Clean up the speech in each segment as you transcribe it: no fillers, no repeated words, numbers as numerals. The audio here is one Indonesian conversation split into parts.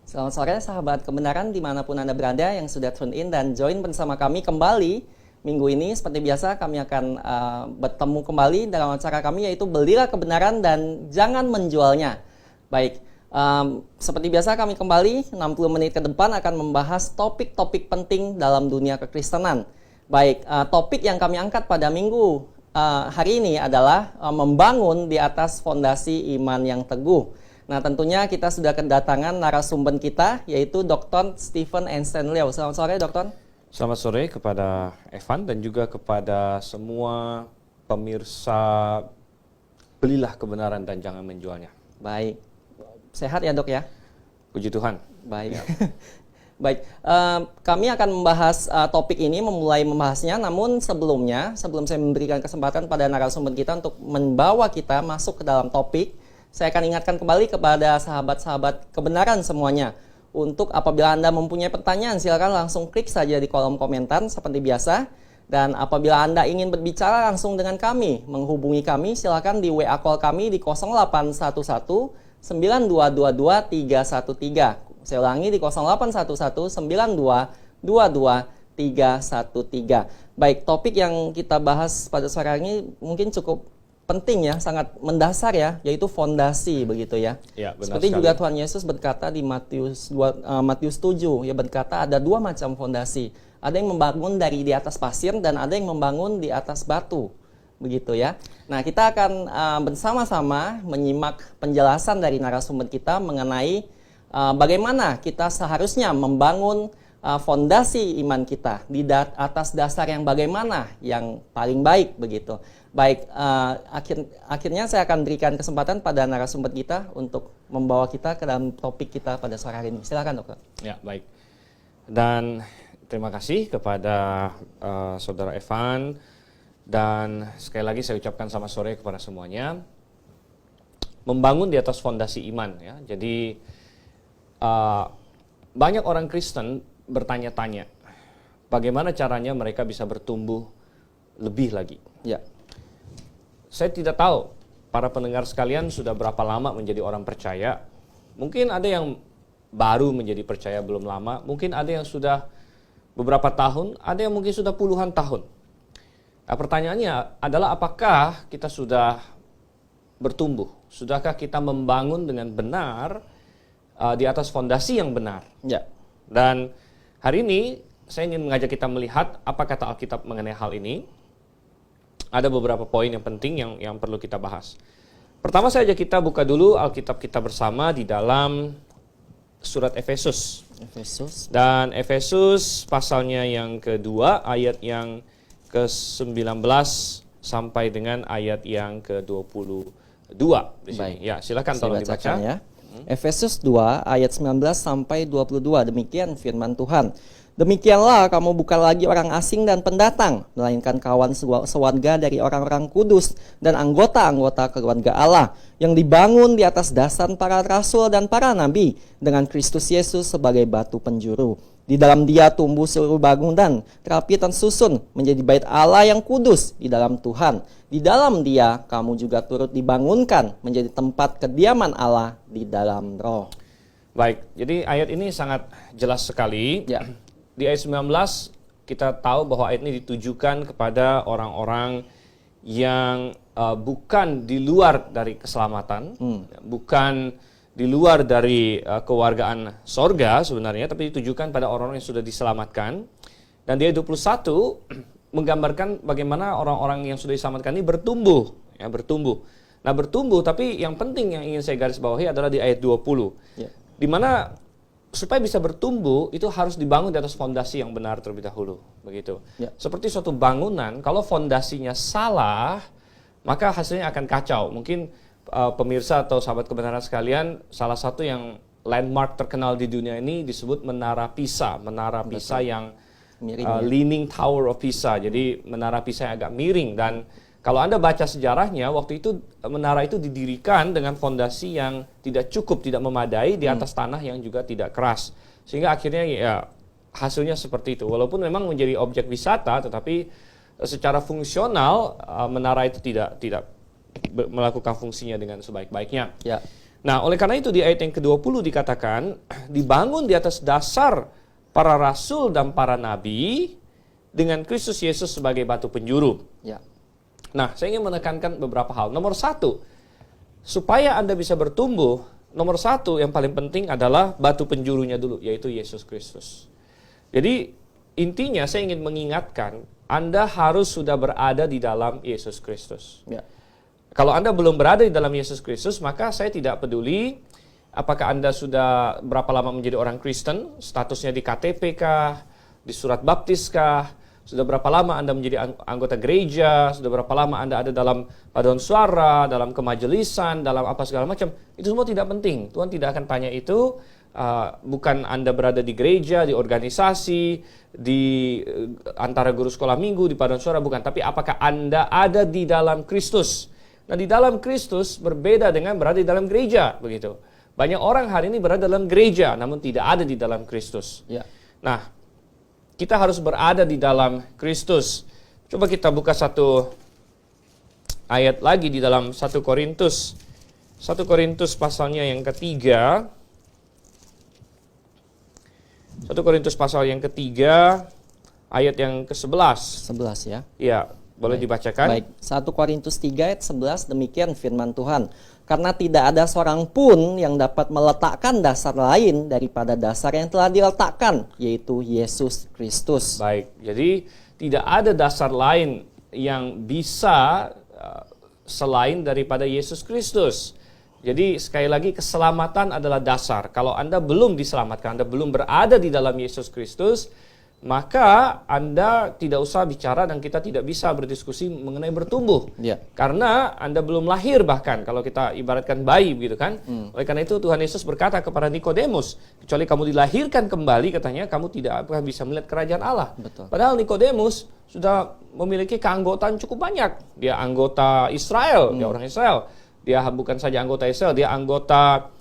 Selamat sore sahabat kebenaran dimanapun Anda berada yang sudah tune in dan join bersama kami kembali. Minggu ini seperti biasa kami akan bertemu kembali dalam acara kami yaitu Belilah Kebenaran dan Jangan Menjualnya. Baik, seperti biasa kami kembali 60 menit ke depan akan membahas topik-topik penting dalam dunia kekristenan. Baik, topik yang kami angkat pada minggu hari ini adalah membangun di atas fondasi iman yang teguh. Nah, tentunya kita sudah kedatangan narasumber kita, yaitu Dr. Stephen Einstein Liao. Selamat sore, Dr. Selamat sore kepada Evan dan juga kepada semua pemirsa Belilah Kebenaran dan Jangan Menjualnya. Baik, sehat ya dok ya? Puji Tuhan. Baik. Baik, kami akan membahas topik ini, memulai membahasnya. Namun sebelum saya memberikan kesempatan pada narasumber kita untuk membawa kita masuk ke dalam topik, saya akan ingatkan kembali kepada sahabat-sahabat kebenaran semuanya. Untuk apabila Anda mempunyai pertanyaan, silakan langsung klik saja di kolom komentar seperti biasa. Dan apabila Anda ingin berbicara langsung dengan kami, menghubungi kami, silakan di WA call kami di 0811 9222 313. Saya ulangi di 0811 9222 313. Baik, topik yang kita bahas pada sore ini mungkin cukup penting ya, sangat mendasar ya, yaitu fondasi begitu ya. Ya, benar seperti sekali. juga Tuhan Yesus berkata di Matius 7, ya berkata ada dua macam fondasi. Ada yang membangun dari di atas pasir dan ada yang membangun di atas batu. Begitu ya. Nah, kita akan bersama-sama menyimak penjelasan dari narasumber kita mengenai bagaimana kita seharusnya membangun fondasi iman kita di atas dasar yang bagaimana yang paling baik begitu. Baik, akhirnya saya akan berikan kesempatan pada narasumber kita untuk membawa kita ke dalam topik kita pada sore hari ini. Silakan, Dokter. Ya, baik. Dan terima kasih kepada Saudara Evan. Dan sekali lagi saya ucapkan selamat sore kepada semuanya. Membangun di atas fondasi iman ya. Jadi banyak orang Kristen bertanya-tanya bagaimana caranya mereka bisa bertumbuh lebih lagi. Ya. Saya tidak tahu para pendengar sekalian sudah berapa lama menjadi orang percaya. Mungkin ada yang baru menjadi percaya belum lama, mungkin ada yang sudah beberapa tahun, ada yang mungkin sudah puluhan tahun. Nah, pertanyaannya adalah apakah kita sudah bertumbuh? Sudahkah kita membangun dengan benar di atas fondasi yang benar? Ya. Dan hari ini saya ingin mengajak kita melihat apa kata Alkitab mengenai hal ini. Ada beberapa poin yang penting yang perlu kita bahas. Pertama saya ajak kita buka dulu Alkitab kita bersama di dalam surat Efesus. Dan Efesus pasalnya yang kedua, ayat yang ke-19 sampai dengan ayat yang ke-22. Baik. Ya, silakan tolong dibaca. Ya. Efesus 2 ayat 19 sampai 22. Demikian firman Tuhan. Demikianlah kamu bukan lagi orang asing dan pendatang, melainkan kawan sewarga dari orang-orang kudus dan anggota-anggota keluarga Allah yang dibangun di atas dasar para rasul dan para nabi dengan Kristus Yesus sebagai batu penjuru. Di dalam Dia tumbuh seluruh bangunan, terapi tersusun menjadi bait Allah yang kudus di dalam Tuhan. Di dalam Dia kamu juga turut dibangunkan menjadi tempat kediaman Allah di dalam Roh. Baik, jadi ayat ini sangat jelas sekali. Ya. Di ayat 19 kita tahu bahwa ayat ini ditujukan kepada orang-orang yang bukan di luar dari keselamatan, bukan di luar dari kewargaan sorga sebenarnya, tapi ditujukan pada orang-orang yang sudah diselamatkan. Dan di ayat 21 menggambarkan bagaimana orang-orang yang sudah diselamatkan ini bertumbuh. Nah, bertumbuh, tapi yang penting yang ingin saya garis bawahi adalah di ayat 20. Ya. Di mana supaya bisa bertumbuh itu harus dibangun di atas fondasi yang benar terlebih dahulu, begitu. Ya. Seperti suatu bangunan, kalau fondasinya salah, maka hasilnya akan kacau. Mungkin pemirsa atau sahabat kebenaran sekalian, salah satu yang landmark terkenal di dunia ini disebut Menara Pisa. Menara Pisa yang Leaning Tower of Pisa. Jadi Menara Pisa yang agak miring. Dan kalau Anda baca sejarahnya, waktu itu menara itu didirikan dengan fondasi yang tidak cukup, tidak memadai di atas tanah yang juga tidak keras. Sehingga akhirnya ya hasilnya seperti itu. Walaupun memang menjadi objek wisata, tetapi secara fungsional menara itu tidak melakukan fungsinya dengan sebaik-baiknya. Ya. Nah, oleh karena itu di ayat yang ke-20 dikatakan, dibangun di atas dasar para rasul dan para nabi dengan Kristus Yesus sebagai batu penjuru. Ya. Nah, saya ingin menekankan beberapa hal. Nomor satu, supaya Anda bisa bertumbuh, nomor satu yang paling penting adalah batu penjurunya dulu, yaitu Yesus Kristus. Jadi, intinya saya ingin mengingatkan, Anda harus sudah berada di dalam Yesus Kristus. Ya. Kalau Anda belum berada di dalam Yesus Kristus, maka saya tidak peduli apakah Anda sudah berapa lama menjadi orang Kristen, statusnya di KTP kah, di surat baptis kah, sudah berapa lama Anda menjadi anggota gereja, sudah berapa lama Anda ada dalam paduan suara, dalam kemajelisan, dalam apa segala macam. Itu semua tidak penting. Tuhan tidak akan tanya itu. Bukan Anda berada di gereja, di organisasi, di antara guru sekolah minggu, di paduan suara, bukan. Tapi apakah Anda ada di dalam Kristus? Nah, di dalam Kristus berbeda dengan berada di dalam gereja, begitu. Banyak orang hari ini berada dalam gereja, namun tidak ada di dalam Kristus. Ya. Nah, kita harus berada di dalam Kristus. Coba kita buka satu ayat lagi di dalam 1 Korintus. 1 Korintus pasalnya yang ketiga. 1 Korintus pasal yang ketiga, ayat yang ke-11. 11 ya. Ya, boleh dibacakan? Baik, 1 Korintus 3 ayat 11 demikian firman Tuhan. Karena tidak ada seorang pun yang dapat meletakkan dasar lain daripada dasar yang telah diletakkan, yaitu Yesus Kristus. Baik, jadi tidak ada dasar lain yang bisa selain daripada Yesus Kristus. Jadi sekali lagi keselamatan adalah dasar. Kalau Anda belum diselamatkan, Anda belum berada di dalam Yesus Kristus, maka Anda tidak usah bicara dan kita tidak bisa berdiskusi mengenai bertumbuh. Ya. Karena Anda belum lahir bahkan, kalau kita ibaratkan bayi begitu kan. Oleh karena itu Tuhan Yesus berkata kepada Nikodemus, kecuali kamu dilahirkan kembali, katanya, kamu tidak akan bisa melihat kerajaan Allah. Betul. Padahal Nikodemus sudah memiliki keanggotaan cukup banyak. Dia anggota Israel, dia orang Israel. Dia bukan saja anggota Israel, dia anggota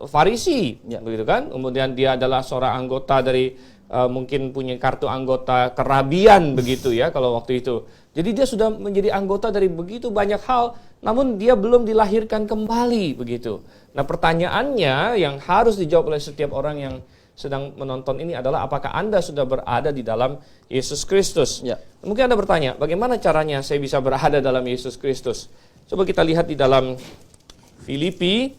Farisi, Ya. begitu kan. Kemudian dia adalah seorang anggota dari mungkin punya kartu anggota kerabian begitu ya kalau waktu itu. Jadi dia sudah menjadi anggota dari begitu banyak hal, namun dia belum dilahirkan kembali begitu. Nah, pertanyaannya yang harus dijawab oleh setiap orang yang sedang menonton ini adalah apakah Anda sudah berada di dalam Yesus Kristus? Ya. Mungkin Anda bertanya, bagaimana caranya saya bisa berada dalam Yesus Kristus? Coba kita lihat di dalam Filipi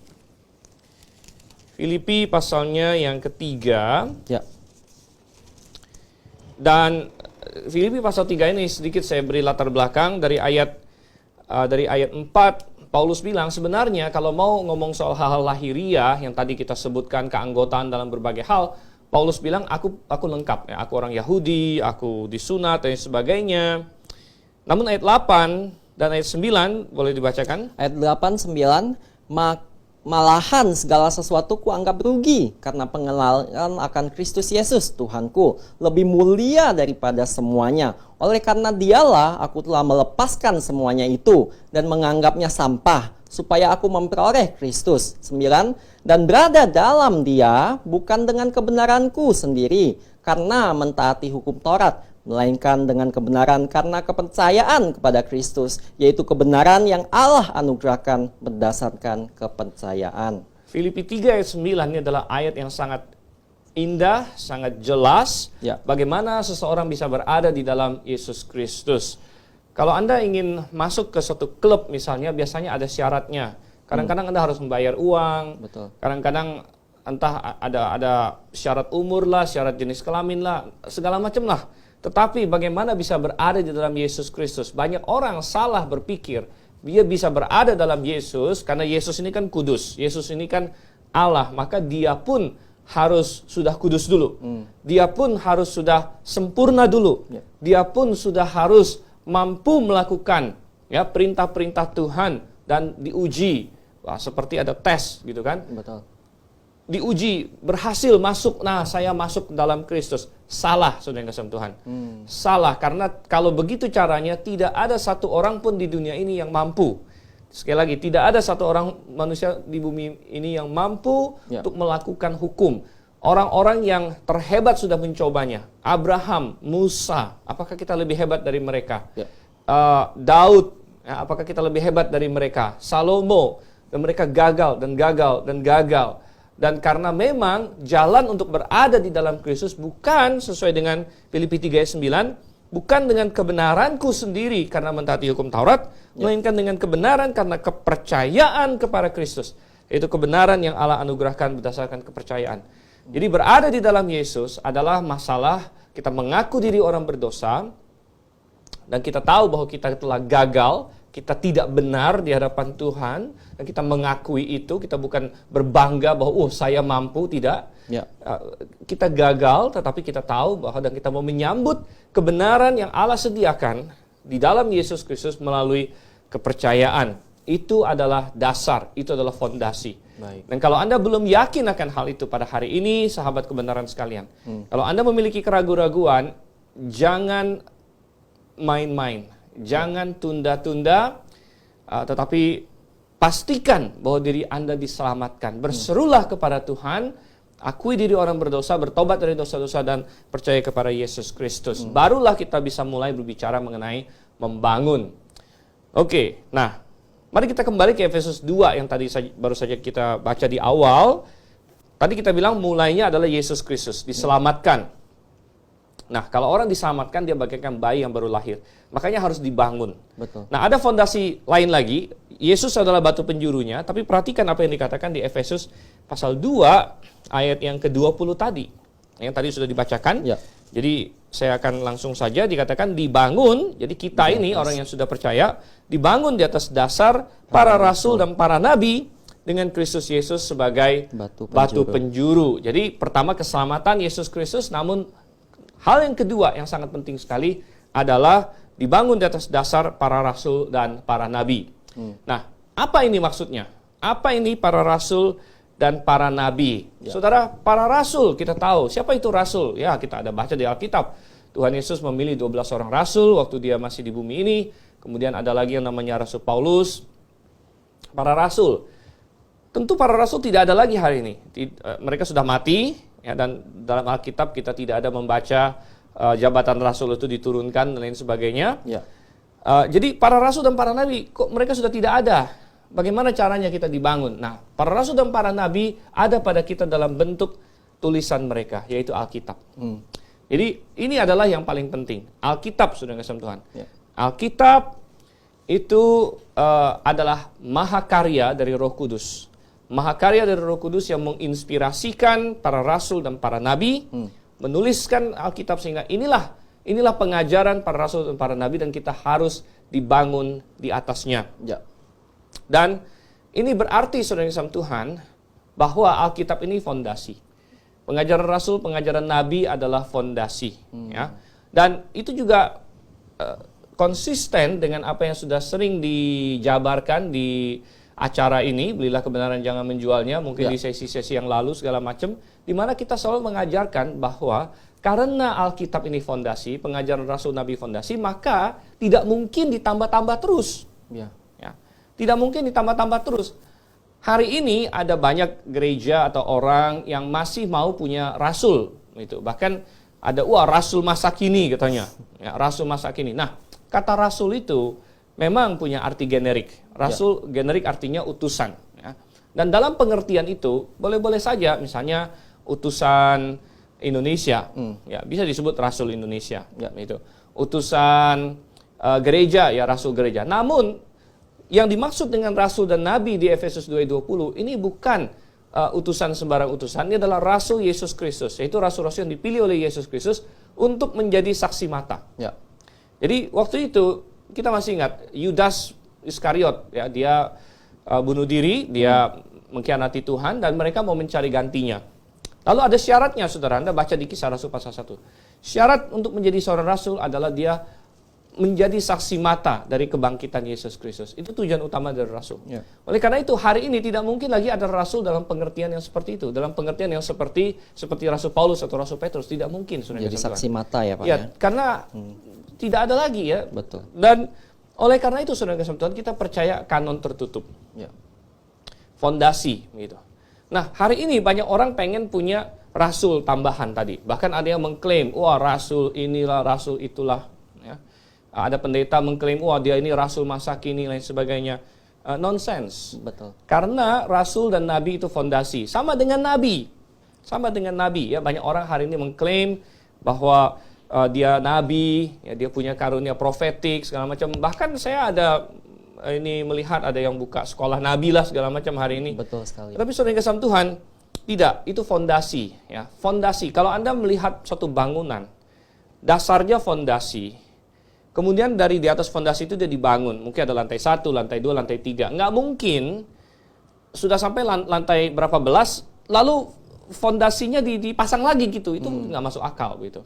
pasalnya yang ketiga. Ya. Dan Filipi pasal 3 ini sedikit saya beri latar belakang dari ayat 4. Paulus bilang sebenarnya kalau mau ngomong soal hal-hal lahiriah yang tadi kita sebutkan, keanggotaan dalam berbagai hal, Paulus bilang aku lengkap ya, aku orang Yahudi, aku disunat dan sebagainya. Namun ayat 8 dan ayat 9 boleh dibacakan. Ayat 8, 9, malahan segala sesuatu kuanggap rugi karena pengenalan akan Kristus Yesus Tuhanku lebih mulia daripada semuanya. Oleh karena dialah aku telah melepaskan semuanya itu dan menganggapnya sampah supaya aku memperoleh Kristus. 9, dan berada dalam dia bukan dengan kebenaranku sendiri karena mentaati hukum Taurat, melainkan dengan kebenaran karena kepercayaan kepada Kristus, yaitu kebenaran yang Allah anugerahkan berdasarkan kepercayaan. Filipi 3 ayat 9 ini adalah ayat yang sangat indah, sangat jelas Ya. bagaimana seseorang bisa berada di dalam Yesus Kristus. Kalau Anda ingin masuk ke suatu klub misalnya, biasanya ada syaratnya. Kadang-kadang Anda harus membayar uang, Betul. kadang-kadang entah ada syarat umur lah, syarat jenis kelamin lah, segala macam lah. Tetapi bagaimana bisa berada di dalam Yesus Kristus? Banyak orang salah berpikir dia bisa berada dalam Yesus karena Yesus ini kan kudus, Yesus ini kan Allah, maka dia pun harus sudah kudus dulu. Dia pun harus sudah sempurna dulu. Ya. Dia pun sudah harus mampu melakukan ya perintah-perintah Tuhan dan diuji. Wah, seperti ada tes gitu kan. Betul. Diuji, berhasil masuk, nah saya masuk dalam Kristus. Salah, saudara yang kasih Tuhan. Salah, karena kalau begitu caranya, tidak ada satu orang pun di dunia ini yang mampu. Sekali lagi, tidak ada satu orang manusia di bumi ini yang mampu Ya. untuk melakukan hukum. Orang-orang yang terhebat sudah mencobanya. Abraham, Musa, apakah kita lebih hebat dari mereka? Ya. Daud, ya, apakah kita lebih hebat dari mereka? Salomo, dan mereka gagal dan gagal dan gagal. Dan karena memang jalan untuk berada di dalam Kristus bukan sesuai dengan Filipi 3 ayat 9, bukan dengan kebenaranku sendiri karena mentaati hukum Taurat, melainkan dengan kebenaran karena kepercayaan kepada Kristus. Yaitu kebenaran yang Allah anugerahkan berdasarkan kepercayaan. Jadi berada di dalam Yesus adalah masalah kita mengaku diri orang berdosa, dan kita tahu bahwa kita telah gagal, kita tidak benar di hadapan Tuhan, dan kita mengakui itu. Kita bukan berbangga bahwa saya mampu, tidak. Kita gagal, tetapi kita tahu bahwa dan kita mau menyambut kebenaran yang Allah sediakan di dalam Yesus Kristus melalui kepercayaan. Itu adalah dasar, itu adalah fondasi. Baik. Dan kalau Anda belum yakin akan hal itu pada hari ini, sahabat kebenaran sekalian, kalau Anda memiliki keraguan-raguan, jangan main-main. Jangan tunda-tunda, tetapi pastikan bahwa diri Anda diselamatkan. Berserulah kepada Tuhan, akui diri orang berdosa, bertobat dari dosa-dosa, dan percaya kepada Yesus Kristus. Barulah kita bisa mulai berbicara mengenai membangun. Oke, nah, mari kita kembali ke Efesus 2 yang tadi baru saja kita baca di awal. Tadi kita bilang mulainya adalah Yesus Kristus, diselamatkan. Nah, kalau orang diselamatkan, dia bagaikan bayi yang baru lahir. Makanya harus dibangun. Betul. Nah, ada fondasi lain lagi. Yesus adalah batu penjurunya, tapi perhatikan apa yang dikatakan di Efesus pasal 2 ayat yang ke-20 tadi. Yang tadi sudah dibacakan. Ya. Jadi, saya akan langsung saja dikatakan dibangun. Jadi kita ini orang yang sudah percaya, dibangun di atas dasar para rasul dan para nabi dengan Kristus Yesus sebagai batu penjuru. Jadi, pertama keselamatan Yesus Kristus, namun hal yang kedua yang sangat penting sekali adalah dibangun di atas dasar para rasul dan para nabi. Nah, apa ini maksudnya? Apa ini para rasul dan para nabi? Saudara, para rasul kita tahu. Siapa itu rasul? Ya, kita ada baca di Alkitab. Tuhan Yesus memilih 12 orang rasul waktu dia masih di bumi ini. Kemudian ada lagi yang namanya Rasul Paulus. Para rasul. Tentu para rasul tidak ada lagi hari ini. Mereka sudah mati. Ya, dan dalam Alkitab kita tidak ada membaca jabatan rasul itu diturunkan dan lain sebagainya. Jadi para rasul dan para nabi, kok mereka sudah tidak ada? Bagaimana caranya kita dibangun? Nah, para rasul dan para nabi ada pada kita dalam bentuk tulisan mereka, yaitu Alkitab. Jadi ini adalah yang paling penting. Alkitab, saudara kasih Tuhan. Alkitab itu adalah mahakarya dari Roh Kudus. Mahakarya dari Roh Kudus yang menginspirasikan para rasul dan para nabi menuliskan Alkitab, sehingga inilah pengajaran para rasul dan para nabi, dan kita harus dibangun di atasnya. Dan ini berarti, saudara yang Tuhan, bahwa Alkitab ini fondasi. Pengajaran rasul, pengajaran nabi adalah fondasi. Ya. Dan itu juga konsisten dengan apa yang sudah sering dijabarkan di acara ini, Belilah Kebenaran Jangan Menjualnya, mungkin di sesi-sesi yang lalu segala macam, di mana kita selalu mengajarkan bahwa karena Alkitab ini fondasi, pengajaran rasul nabi fondasi, maka tidak mungkin ditambah-tambah terus. Ya. Tidak mungkin ditambah-tambah terus. Hari ini ada banyak gereja atau orang yang masih mau punya rasul, gitu. Bahkan ada rasul masa kini katanya, ya, rasul masa kini. Nah, kata rasul itu memang punya arti generik. Rasul generik artinya utusan. Ya. Dan dalam pengertian itu boleh-boleh saja, misalnya utusan Indonesia, ya bisa disebut rasul Indonesia. Ya, itu utusan gereja, ya rasul gereja. Namun yang dimaksud dengan rasul dan nabi di Efesus 2:20 ini bukan utusan sembarang utusan. Ini adalah rasul Yesus Kristus, yaitu rasul-rasul yang dipilih oleh Yesus Kristus untuk menjadi saksi mata. Ya. Jadi waktu itu kita masih ingat Yudas Iskariot, ya, dia bunuh diri, dia mengkhianati Tuhan, dan mereka mau mencari gantinya. Lalu ada syaratnya, saudara. Anda baca di Kisah Rasul pasal 1. Syarat untuk menjadi seorang rasul adalah dia menjadi saksi mata dari kebangkitan Yesus Kristus. Itu tujuan utama dari rasul. Ya. Oleh karena itu, hari ini tidak mungkin lagi ada rasul dalam pengertian yang seperti itu. Dalam pengertian yang seperti Rasul Paulus atau Rasul Petrus. Tidak mungkin. Jadi saksi mata ya Pak. Ya, karena tidak ada lagi ya. Betul. Dan oleh karena itu, saudara kasih Tuhan, kita percaya kanon tertutup. Ya. Fondasi gitu. Nah, hari ini banyak orang pengen punya rasul tambahan tadi. Bahkan ada yang mengklaim, rasul inilah, rasul itulah. Ya. Ada pendeta mengklaim, dia ini rasul masa kini, lain sebagainya. nonsense. Betul. Karena rasul dan nabi itu fondasi. Sama dengan nabi. Sama dengan nabi ya. Banyak orang hari ini mengklaim bahwa dia nabi, ya, dia punya karunia profetik segala macam. Bahkan saya ada ini melihat ada yang buka sekolah nabi lah segala macam hari ini. Betul sekali. Tapi saudara yang kasih Tuhan, tidak, itu fondasi ya. Fondasi. Kalau Anda melihat suatu bangunan, dasarnya fondasi. Kemudian dari di atas fondasi itu dia dibangun. Mungkin ada lantai 1, lantai 2, lantai 3. Nggak mungkin sudah sampai lantai berapa belas, lalu fondasinya dipasang lagi gitu. Itu nggak masuk akal gitu.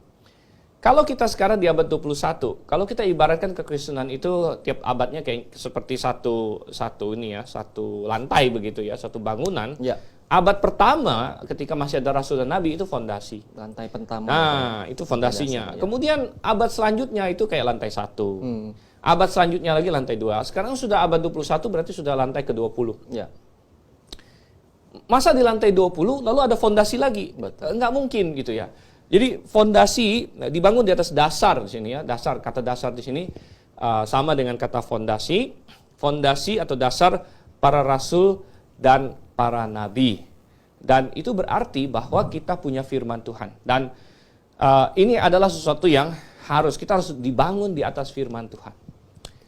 Kalau kita sekarang di abad 21, kalau kita ibaratkan kekristenan itu tiap abadnya kayak seperti satu lantai begitu ya, satu bangunan. Ya. Abad pertama ketika masih ada rasul dan nabi itu fondasi. Lantai pertama. Nah, itu fondasinya. Ya. Kemudian abad selanjutnya itu kayak lantai 1. Abad selanjutnya lagi lantai 2. Sekarang sudah abad 21 berarti sudah lantai ke-20. Ya. Masa di lantai 20 lalu ada fondasi lagi? Betul. Nggak mungkin gitu ya. Jadi fondasi dibangun di atas dasar di sini ya. Dasar, kata dasar di sini sama dengan kata fondasi. Fondasi atau dasar para rasul dan para nabi. Dan itu berarti bahwa kita punya firman Tuhan. Dan ini adalah sesuatu yang kita harus dibangun di atas firman Tuhan.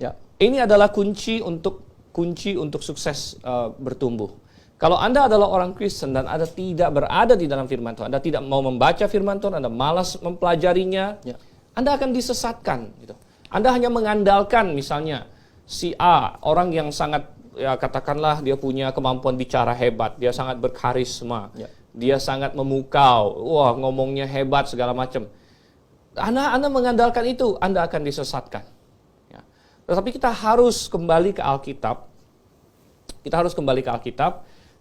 Ya. Ini adalah kunci untuk sukses bertumbuh. Kalau Anda adalah orang Kristen dan Anda tidak berada di dalam firman Tuhan, Anda tidak mau membaca firman Tuhan, Anda malas mempelajarinya, Ya. Anda akan disesatkan. Gitu. Anda hanya mengandalkan misalnya si A, orang yang sangat, ya katakanlah dia punya kemampuan bicara hebat, dia sangat berkarisma, Ya. dia sangat memukau, wah ngomongnya hebat segala macam. Anda mengandalkan itu, Anda akan disesatkan. Ya. Tetapi kita harus kembali ke Alkitab.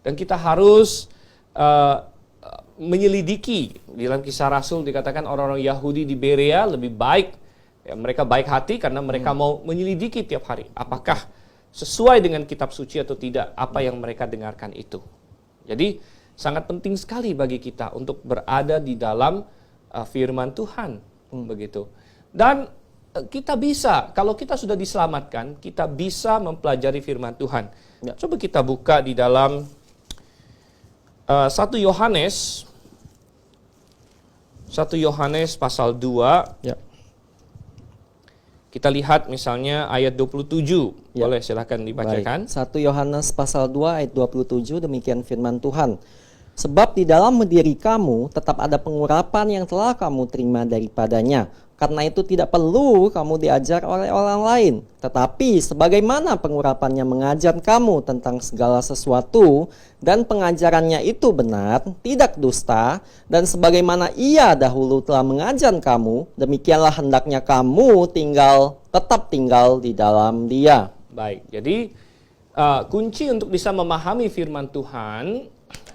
Dan kita harus menyelidiki. Di dalam Kisah Rasul dikatakan orang-orang Yahudi di Berea lebih baik, ya, mereka baik hati karena mereka mau menyelidiki tiap hari. Apakah sesuai dengan kitab suci atau tidak apa yang mereka dengarkan itu. Jadi sangat penting sekali bagi kita untuk berada di dalam firman Tuhan. Begitu. Dan kita bisa, kalau kita sudah diselamatkan, kita bisa mempelajari firman Tuhan. Ya. Coba kita buka di dalam 1 Yohanes pasal 2. Ya. Kita lihat misalnya ayat 27. Ya. Boleh silakan dibacakan. Baik. 1 Yohanes pasal 2 ayat 27 demikian firman Tuhan. Sebab di dalam diri kamu tetap ada pengurapan yang telah kamu terima daripadanya. Karena itu tidak perlu kamu diajar oleh orang lain. Tetapi sebagaimana pengurapannya mengajar kamu tentang segala sesuatu, dan pengajarannya itu benar, tidak dusta, dan sebagaimana ia dahulu telah mengajar kamu, demikianlah hendaknya kamu tetap tinggal di dalam dia. Baik, jadi kunci untuk bisa memahami firman Tuhan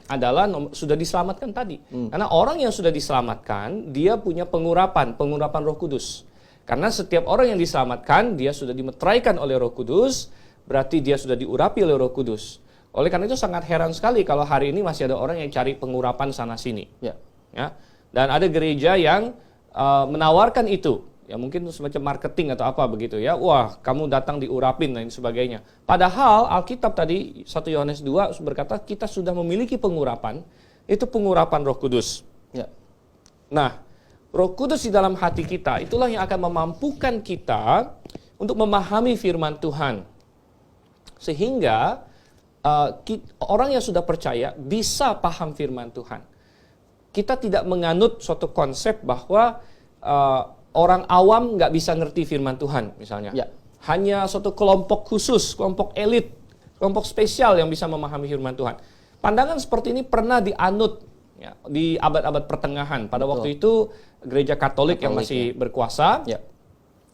adalah sudah diselamatkan tadi. Karena orang yang sudah diselamatkan, dia punya pengurapan Roh Kudus. Karena setiap orang yang diselamatkan, dia sudah dimeteraikan oleh Roh Kudus, berarti dia sudah diurapi oleh Roh Kudus. Oleh karena itu sangat heran sekali kalau hari ini masih ada orang yang cari pengurapan sana-sini. Ya. Ya. Dan ada gereja yang menawarkan itu. Ya mungkin semacam marketing atau apa begitu ya. Wah, kamu datang diurapin dan sebagainya. Padahal Alkitab tadi 1 Yohanes 2 berkata kita sudah memiliki pengurapan, itu pengurapan Roh Kudus. Ya. Nah, Roh Kudus di dalam hati kita itulah yang akan memampukan kita untuk memahami firman Tuhan. Sehingga orang yang sudah percaya bisa paham firman Tuhan. Kita tidak menganut suatu konsep bahwa orang awam nggak bisa ngerti firman Tuhan misalnya. Ya. Hanya suatu kelompok khusus, kelompok elit, kelompok spesial yang bisa memahami firman Tuhan. Pandangan seperti ini pernah dianut ya, di abad-abad pertengahan. Pada waktu itu gereja Katolik yang masih berkuasa. Ya.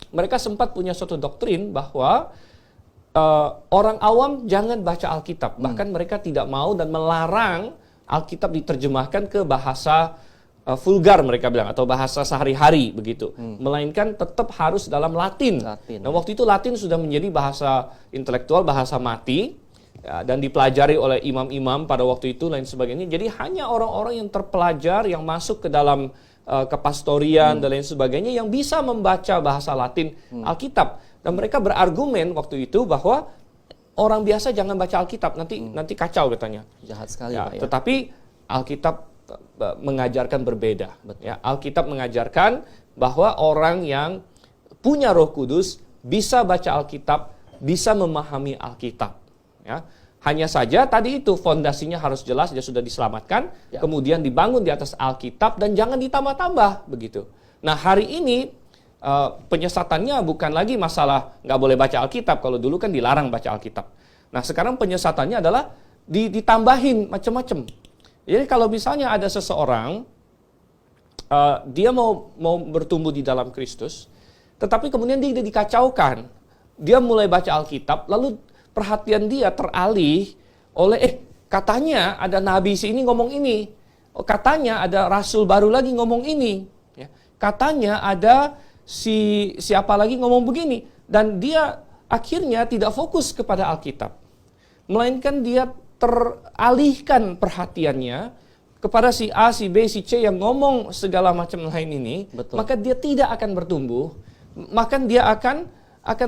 Mereka sempat punya suatu doktrin bahwa orang awam jangan baca Alkitab. Bahkan mereka tidak mau dan melarang Alkitab diterjemahkan ke bahasa vulgar mereka bilang atau bahasa sehari-hari begitu, melainkan tetap harus dalam Latin. Nah waktu itu Latin sudah menjadi bahasa intelektual, bahasa mati ya, dan dipelajari oleh imam-imam pada waktu itu lain sebagainya. Jadi hanya orang-orang yang terpelajar yang masuk ke dalam kepastorian dan lain sebagainya yang bisa membaca bahasa Latin Alkitab. Dan mereka berargumen waktu itu bahwa orang biasa jangan baca Alkitab, nanti kacau katanya. Jahat sekali Ya, Pak ya. tetapi Alkitab mengajarkan berbeda. Ya, Alkitab mengajarkan bahwa orang yang punya Roh Kudus bisa baca Alkitab, bisa memahami Alkitab. Ya. Hanya saja tadi itu fondasinya harus jelas, dia sudah diselamatkan, Ya. kemudian dibangun di atas Alkitab dan jangan ditambah-tambah begitu. Nah, hari ini penyesatannya bukan lagi masalah nggak boleh baca Alkitab, kalau dulu kan dilarang baca Alkitab. Nah, sekarang penyesatannya adalah ditambahin macam-macam. Jadi kalau misalnya ada seseorang, dia mau bertumbuh di dalam Kristus, tetapi kemudian dia dikacaukan. Dia mulai baca Alkitab, lalu perhatian dia teralih oleh, katanya ada nabi sini ngomong ini. Katanya ada rasul baru lagi ngomong ini. Ya. Katanya ada siapa lagi ngomong begini. Dan dia akhirnya tidak fokus kepada Alkitab. Melainkan dia teralihkan perhatiannya kepada si A, si B, si C yang ngomong segala macam lain ini. Betul. Maka dia tidak akan bertumbuh, maka dia akan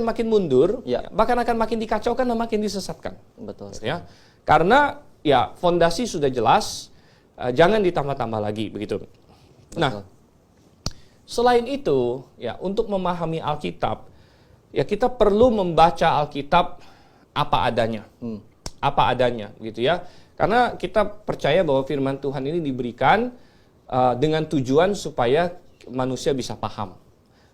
makin mundur, Ya. bahkan akan makin dikacaukan dan makin disesatkan. Betul. Ya. Karena ya fondasi sudah jelas, jangan ditambah-tambah lagi begitu. Nah, selain itu ya untuk memahami Alkitab, ya kita perlu membaca Alkitab apa adanya. Apa adanya gitu ya. Karena kita percaya bahwa firman Tuhan ini diberikan dengan tujuan supaya manusia bisa paham.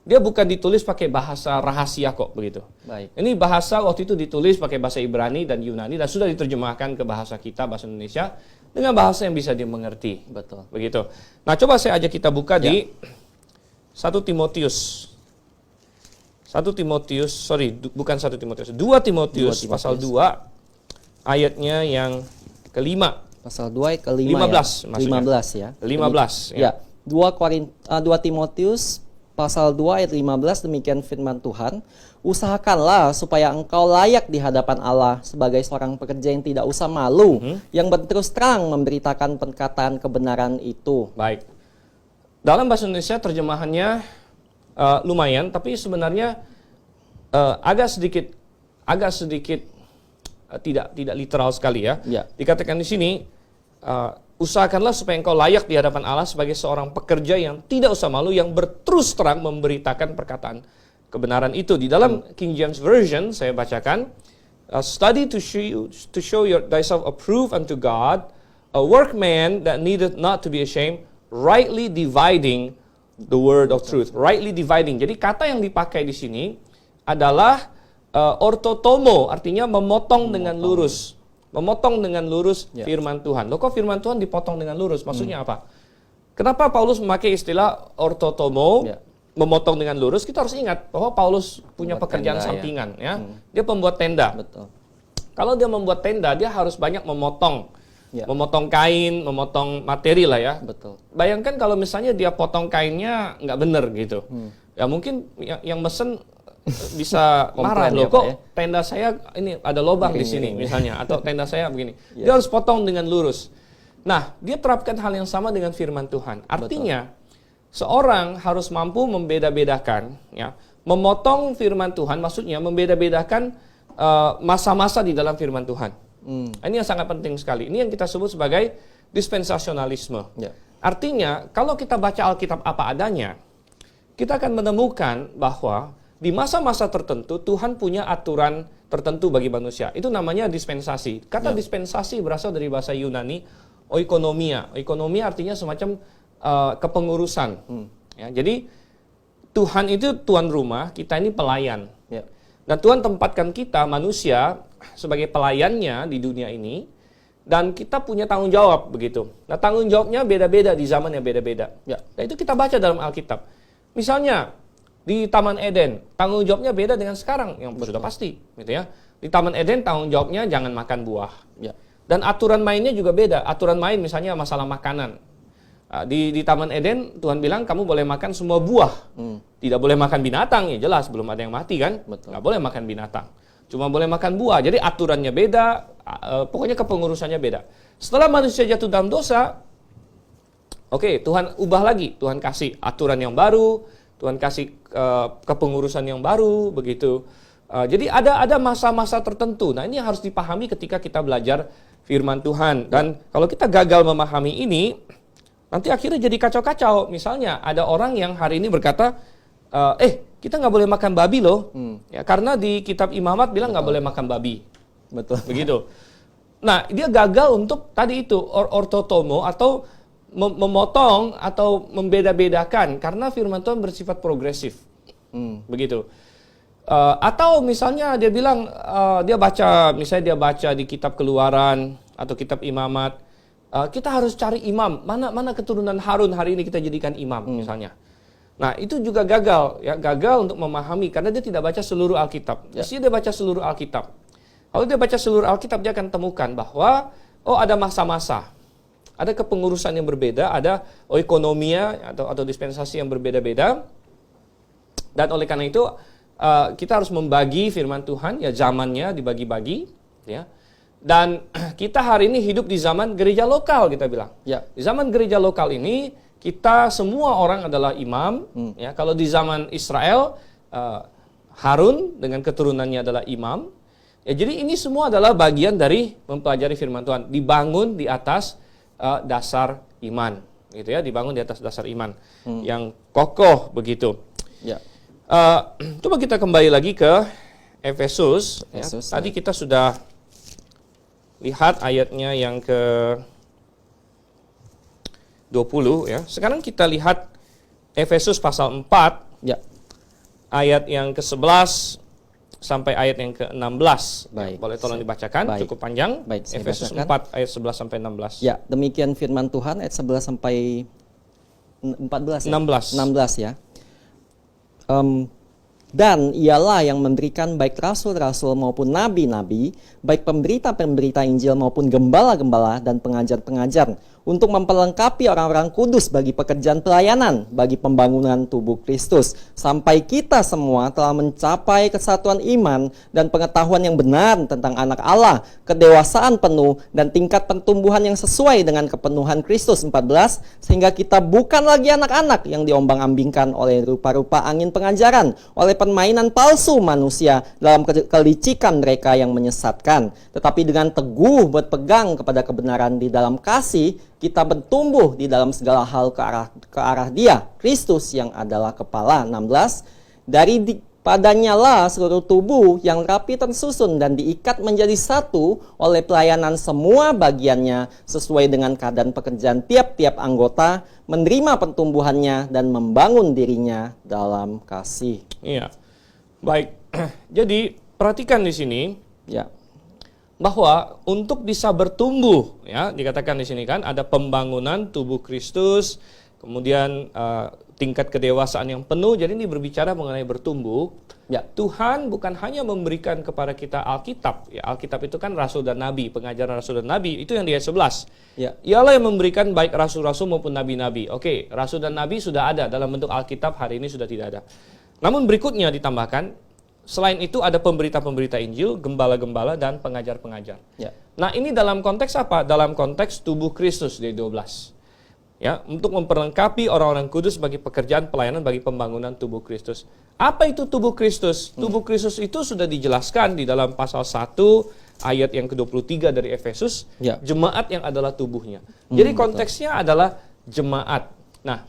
Dia bukan ditulis pakai bahasa rahasia kok begitu. Baik. Ini bahasa waktu itu ditulis pakai bahasa Ibrani dan Yunani dan sudah diterjemahkan ke bahasa kita, bahasa Indonesia dengan bahasa yang bisa dimengerti. Betul. Begitu. Nah, coba saya ajak kita buka di 2 Timotius pasal 2 ayatnya yang kelima. Pasal 2 ayat kelima 15 maksudnya. 15 ya. 15 Ya. 2 Timotius pasal 2 ayat 15 demikian firman Tuhan. Usahakanlah supaya engkau layak di hadapan Allah sebagai seorang pekerja yang tidak usah malu, yang berterus terang memberitakan perkataan kebenaran itu. Baik. Dalam bahasa Indonesia terjemahannya lumayan, tapi sebenarnya agak sedikit tidak literal sekali ya. Ya. Dikatakan di sini, usahakanlah supaya engkau layak di hadapan Allah sebagai seorang pekerja yang tidak usah malu, yang berterus terang memberitakan perkataan kebenaran itu. Di dalam King James Version saya bacakan, study to show thyself approved unto God, a workman that needeth not to be ashamed, rightly dividing the word of truth. Rightly dividing. Jadi kata yang dipakai di sini adalah ortotomo, artinya memotong dengan lurus. Memotong dengan lurus firman Tuhan. Loh, kok firman Tuhan dipotong dengan lurus? Maksudnya apa? Kenapa Paulus memakai istilah ortotomo, memotong dengan lurus? Kita harus ingat bahwa Paulus punya pekerjaan tenda, sampingan. Ya. Dia pembuat tenda. Betul. Kalau dia membuat tenda, dia harus banyak memotong. Memotong kain, memotong materi lah ya. Betul. Bayangkan kalau misalnya dia potong kainnya nggak bener gitu. Ya mungkin yang mesen bisa marah loh, kok tenda saya ini ada lubang di sini misalnya, atau tenda saya begini. Dia harus potong dengan lurus. Nah, dia terapkan hal yang sama dengan firman Tuhan. Artinya, seorang harus mampu membeda-bedakan, ya, memotong firman Tuhan, maksudnya membeda-bedakan masa-masa di dalam firman Tuhan. Ini yang sangat penting sekali. Ini yang kita sebut sebagai dispensasionalisme. Artinya, kalau kita baca Alkitab apa adanya, kita akan menemukan bahwa di masa-masa tertentu Tuhan punya aturan tertentu bagi manusia. Itu namanya dispensasi. Kata dispensasi berasal dari bahasa Yunani oikonomia. Oikonomia artinya semacam kepengurusan. Ya, jadi Tuhan itu tuan rumah, kita ini pelayan. Dan Tuhan tempatkan kita manusia sebagai pelayannya di dunia ini, dan kita punya tanggung jawab begitu. Nah, tanggung jawabnya beda-beda di zaman yang beda-beda. Nah, itu kita baca dalam Alkitab. Misalnya di Taman Eden, tanggung jawabnya beda dengan sekarang, yang sudah pasti, gitu ya. Di Taman Eden tanggung jawabnya jangan makan buah. Dan aturan mainnya juga beda. Aturan main misalnya masalah makanan. Di Taman Eden Tuhan bilang kamu boleh makan semua buah. Tidak boleh makan binatang, ya jelas belum ada yang mati kan. Nggak boleh makan binatang. Cuma boleh makan buah. Jadi aturannya beda, pokoknya kepengurusannya beda. Setelah manusia jatuh dalam dosa, oke, Tuhan ubah lagi. Tuhan kasih aturan yang baru, Tuhan kasih kepengurusan yang baru, begitu. Jadi ada masa-masa tertentu. Nah, ini harus dipahami ketika kita belajar firman Tuhan. Dan kalau kita gagal memahami ini, nanti akhirnya jadi kacau-kacau. Misalnya ada orang yang hari ini berkata, kita nggak boleh makan babi loh, ya, karena di kitab Imamat bilang nggak boleh makan babi. Betul. Begitu. Nah, dia gagal untuk tadi itu ortotomo atau memotong atau membeda-bedakan karena firman Tuhan bersifat progresif. Begitu. Atau misalnya dia bilang misalnya dia baca di kitab Keluaran atau kitab Imamat, kita harus cari imam, mana keturunan Harun hari ini kita jadikan imam misalnya. Nah, itu juga gagal untuk memahami karena dia tidak baca seluruh Alkitab. Mesti dia baca seluruh Alkitab. Kalau dia baca seluruh Alkitab, dia akan temukan bahwa ada masa-masa. Ada kepengurusan yang berbeda, ada ekonomia atau dispensasi yang berbeda-beda. Dan oleh karena itu kita harus membagi firman Tuhan, ya zamannya dibagi-bagi, ya. Dan kita hari ini hidup di zaman gereja lokal, kita bilang. Ya. Di zaman gereja lokal ini kita semua orang adalah imam. Ya, kalau di zaman Israel Harun dengan keturunannya adalah imam. Ya, jadi ini semua adalah bagian dari mempelajari firman Tuhan, dibangun di atas dasar iman, gitu ya, dibangun di atas dasar iman yang kokoh begitu. Ya. Coba kita kembali lagi ke Efesus. Efesus, Tadi kita sudah lihat ayatnya yang ke 20 ya. Sekarang kita lihat Efesus pasal 4 Ya. ayat yang ke-11 sampai ayat yang ke-16. Baik. Boleh tolong dibacakan, Baik. cukup panjang. Baik, saya Efesus bacakan. 4 ayat 11 sampai 16. Ya, demikian firman Tuhan ayat 11 sampai 14 ya. 16 ya. Dan ialah yang memberikan baik rasul-rasul maupun nabi-nabi, baik pemberita-pemberita Injil maupun gembala-gembala dan pengajar-pengajar, untuk memperlengkapi orang-orang kudus bagi pekerjaan pelayanan, bagi pembangunan tubuh Kristus, sampai kita semua telah mencapai kesatuan iman dan pengetahuan yang benar tentang anak Allah, kedewasaan penuh dan tingkat pertumbuhan yang sesuai dengan kepenuhan Kristus. 14, sehingga kita bukan lagi anak-anak yang diombang-ambingkan oleh rupa-rupa angin pengajaran, oleh permainan palsu manusia dalam kelicikan mereka yang menyesatkan, tetapi dengan teguh berpegang kepada kebenaran di dalam kasih, kita bertumbuh di dalam segala hal ke arah Dia, Kristus yang adalah kepala. 16, padanya lah seluruh tubuh yang rapi tersusun dan diikat menjadi satu oleh pelayanan semua bagiannya sesuai dengan keadaan pekerjaan tiap-tiap anggota, menerima pertumbuhannya dan membangun dirinya dalam kasih. Iya. Baik. Jadi, perhatikan di sini Ya. bahwa untuk bisa bertumbuh, ya, dikatakan di sini kan ada pembangunan tubuh Kristus, kemudian tingkat kedewasaan yang penuh. Jadi ini berbicara mengenai bertumbuh. Ya, Tuhan bukan hanya memberikan kepada kita Alkitab. Ya, Alkitab itu kan rasul dan nabi, pengajaran rasul dan nabi, itu yang di ayat 11. Ya. Ialah yang memberikan baik rasul-rasul maupun nabi-nabi. Oke, rasul dan nabi sudah ada dalam bentuk Alkitab, hari ini sudah tidak ada. Namun berikutnya ditambahkan, selain itu ada pemberita-pemberita Injil, gembala-gembala, dan pengajar-pengajar. Ya. Nah, ini dalam konteks apa? Dalam konteks tubuh Kristus di 12. Ya, untuk memperlengkapi orang-orang kudus bagi pekerjaan pelayanan bagi pembangunan tubuh Kristus. Apa itu tubuh Kristus? Tubuh Kristus itu sudah dijelaskan di dalam pasal 1 ayat yang ke-23 dari Efesus, Ya. jemaat yang adalah tubuhnya. Jadi konteksnya adalah jemaat. Nah,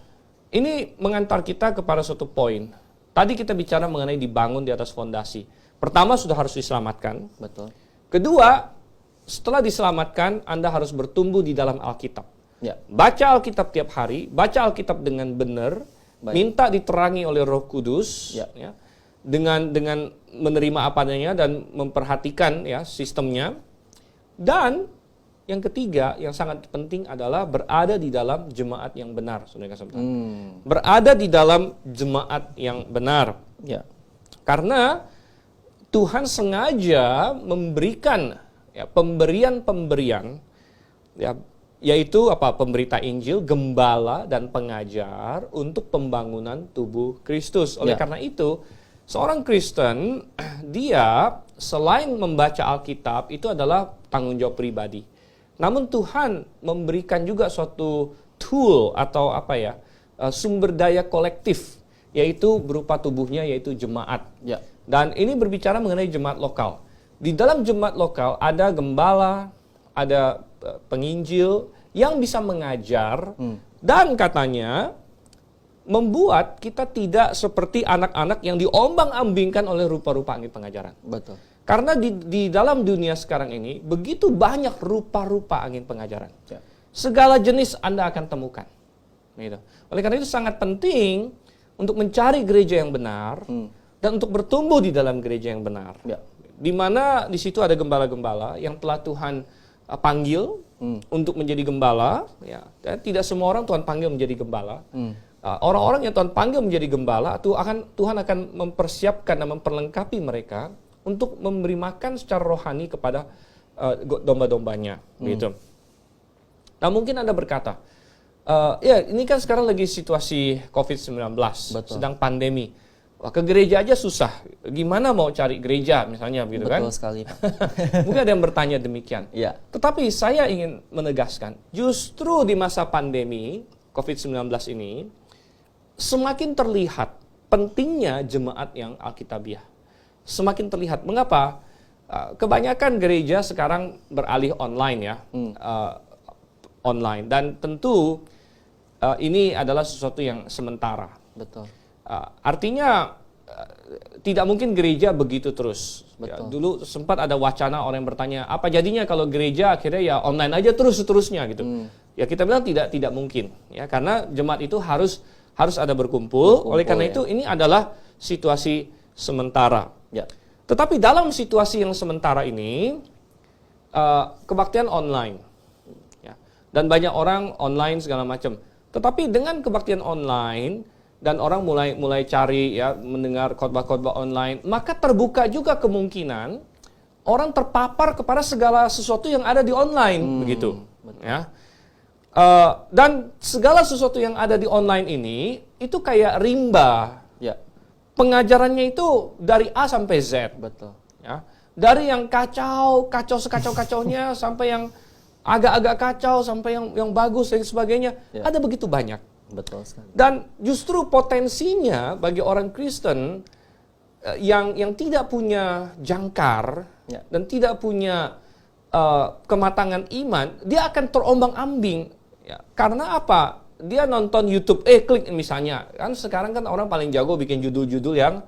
ini mengantar kita kepada suatu poin. Tadi kita bicara mengenai dibangun di atas fondasi. Pertama, sudah harus diselamatkan. Betul. Kedua, setelah diselamatkan, Anda harus bertumbuh di dalam Alkitab. Ya. Baca Alkitab tiap hari, baca Alkitab dengan benar, Baik. minta diterangi oleh Roh Kudus, Ya. ya, dengan menerima apa adanya dan memperhatikan ya sistemnya. Dan yang ketiga, yang sangat penting adalah berada di dalam jemaat yang benar, saudara kasih Tuhan. Berada di dalam jemaat yang benar. Ya. Karena Tuhan sengaja memberikan ya, pemberian-pemberian, ya, yaitu apa? Pemberita Injil, gembala, dan pengajar untuk pembangunan tubuh Kristus. Oleh karena itu, seorang Kristen, dia selain membaca Alkitab, itu adalah tanggung jawab pribadi. Namun Tuhan memberikan juga suatu tool atau apa ya, sumber daya kolektif, yaitu berupa tubuhnya, yaitu jemaat. Ya. Dan ini berbicara mengenai jemaat lokal. Di dalam jemaat lokal ada gembala, ada penginjil yang bisa mengajar dan katanya membuat kita tidak seperti anak-anak yang diombang-ambingkan oleh rupa-rupa angin pengajaran. Betul. Karena di dalam dunia sekarang ini begitu banyak rupa-rupa angin pengajaran. Ya. Segala jenis Anda akan temukan. Gitu. Oleh karena itu sangat penting untuk mencari gereja yang benar dan untuk bertumbuh di dalam gereja yang benar. Ya. Di mana di situ ada gembala-gembala yang telah Tuhan panggil untuk menjadi gembala. Ya. Dan tidak semua orang Tuhan panggil menjadi gembala. Orang-orang yang Tuhan panggil menjadi gembala, Tuhan akan mempersiapkan dan memperlengkapi mereka untuk memberi makan secara rohani kepada domba-dombanya. Gitu. Nah mungkin Anda berkata, ya ini kan sekarang lagi situasi COVID-19, sedang pandemi. Wah, ke gereja aja susah. Gimana mau cari gereja misalnya begitu kan? Betul sekali, Pak. Mungkin ada yang bertanya demikian. Ya. Tetapi saya ingin menegaskan, justru di masa pandemi COVID-19 ini, semakin terlihat pentingnya jemaat yang Alkitabiah. Semakin terlihat. Mengapa? Kebanyakan gereja sekarang beralih online ya. Online. Dan tentu ini adalah sesuatu yang sementara. Betul. Artinya tidak mungkin gereja begitu terus. Ya, dulu sempat ada wacana orang yang bertanya, apa jadinya kalau gereja akhirnya ya online aja terus-terusnya gitu. Ya kita bilang tidak mungkin ya, karena jemaat itu harus ada berkumpul. Oleh karena itu ini adalah situasi sementara. Ya. Tetapi dalam situasi yang sementara ini kebaktian online ya. Dan banyak orang online segala macam. Tetapi dengan kebaktian online dan orang mulai cari ya mendengar khotbah-khotbah online, maka terbuka juga kemungkinan orang terpapar kepada segala sesuatu yang ada di online begitu. Ya. Dan segala sesuatu yang ada di online ini itu kayak rimba. Ya. Pengajarannya itu dari A sampai Z. Betul. Ya. Dari yang kacau sekacau-kacaunya sampai yang agak-agak kacau sampai yang bagus dan sebagainya. Ya. Ada begitu banyak. Betul sekali. Dan justru potensinya bagi orang Kristen yang tidak punya jangkar dan tidak punya kematangan iman, dia akan terombang-ambing. Ya, karena apa? Dia nonton YouTube, klik misalnya. Kan sekarang kan orang paling jago bikin judul-judul yang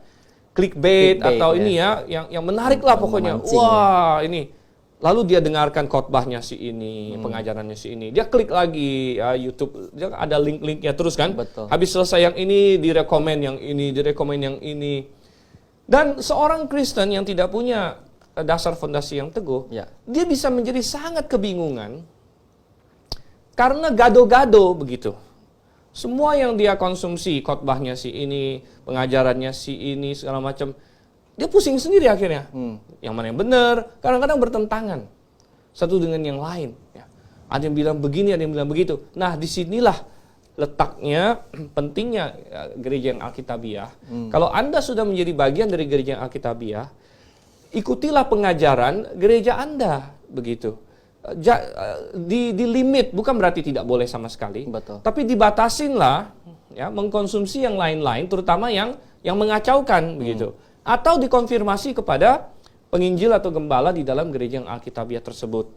clickbait atau ini ya, yang menarik lah pokoknya. Wah, ini. Lalu dia dengarkan khotbahnya si ini, pengajarannya si ini. Dia klik lagi ya, YouTube, dia ada link-linknya terus kan. Betul. Habis selesai yang ini, direkomend yang ini, direkomend yang ini. Dan seorang Kristen yang tidak punya dasar fondasi yang teguh, dia bisa menjadi sangat kebingungan karena gado-gado begitu. Semua yang dia konsumsi, khotbahnya si ini, pengajarannya si ini, segala macam, dia pusing sendiri akhirnya. Yang mana yang benar, kadang-kadang bertentangan satu dengan yang lain. Ya. Ada yang bilang begini, ada yang bilang begitu. Nah, disinilah letaknya pentingnya gereja yang Alkitabiah. Kalau Anda sudah menjadi bagian dari gereja yang Alkitabiah, ikutilah pengajaran gereja Anda begitu. Di limit, bukan berarti tidak boleh sama sekali. Betul. Tapi dibatasinlah ya, mengkonsumsi yang lain-lain, terutama yang mengacaukan begitu. Atau dikonfirmasi kepada penginjil atau gembala di dalam gereja yang Alkitabiah tersebut.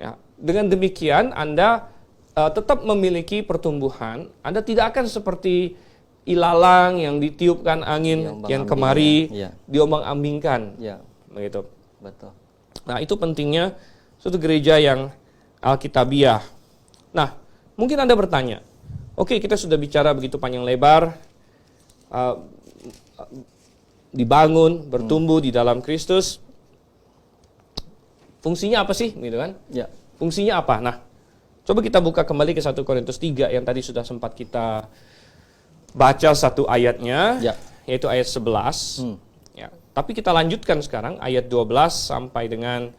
Ya. Dengan demikian Anda tetap memiliki pertumbuhan. Anda tidak akan seperti ilalang yang ditiupkan angin yang kemari, diombang-ambingkan. Ya. Begitu. Betul. Nah, itu pentingnya suatu gereja yang Alkitabiah. Nah, mungkin Anda bertanya, oke, kita sudah bicara begitu panjang lebar, dibangun, bertumbuh di dalam Kristus. Fungsinya apa sih? Gitu kan? Ya. Fungsinya apa? Nah, coba kita buka kembali ke 1 Korintus 3 yang tadi sudah sempat kita baca satu ayatnya, yaitu ayat 11. Ya. Tapi kita lanjutkan sekarang ayat 12 sampai dengan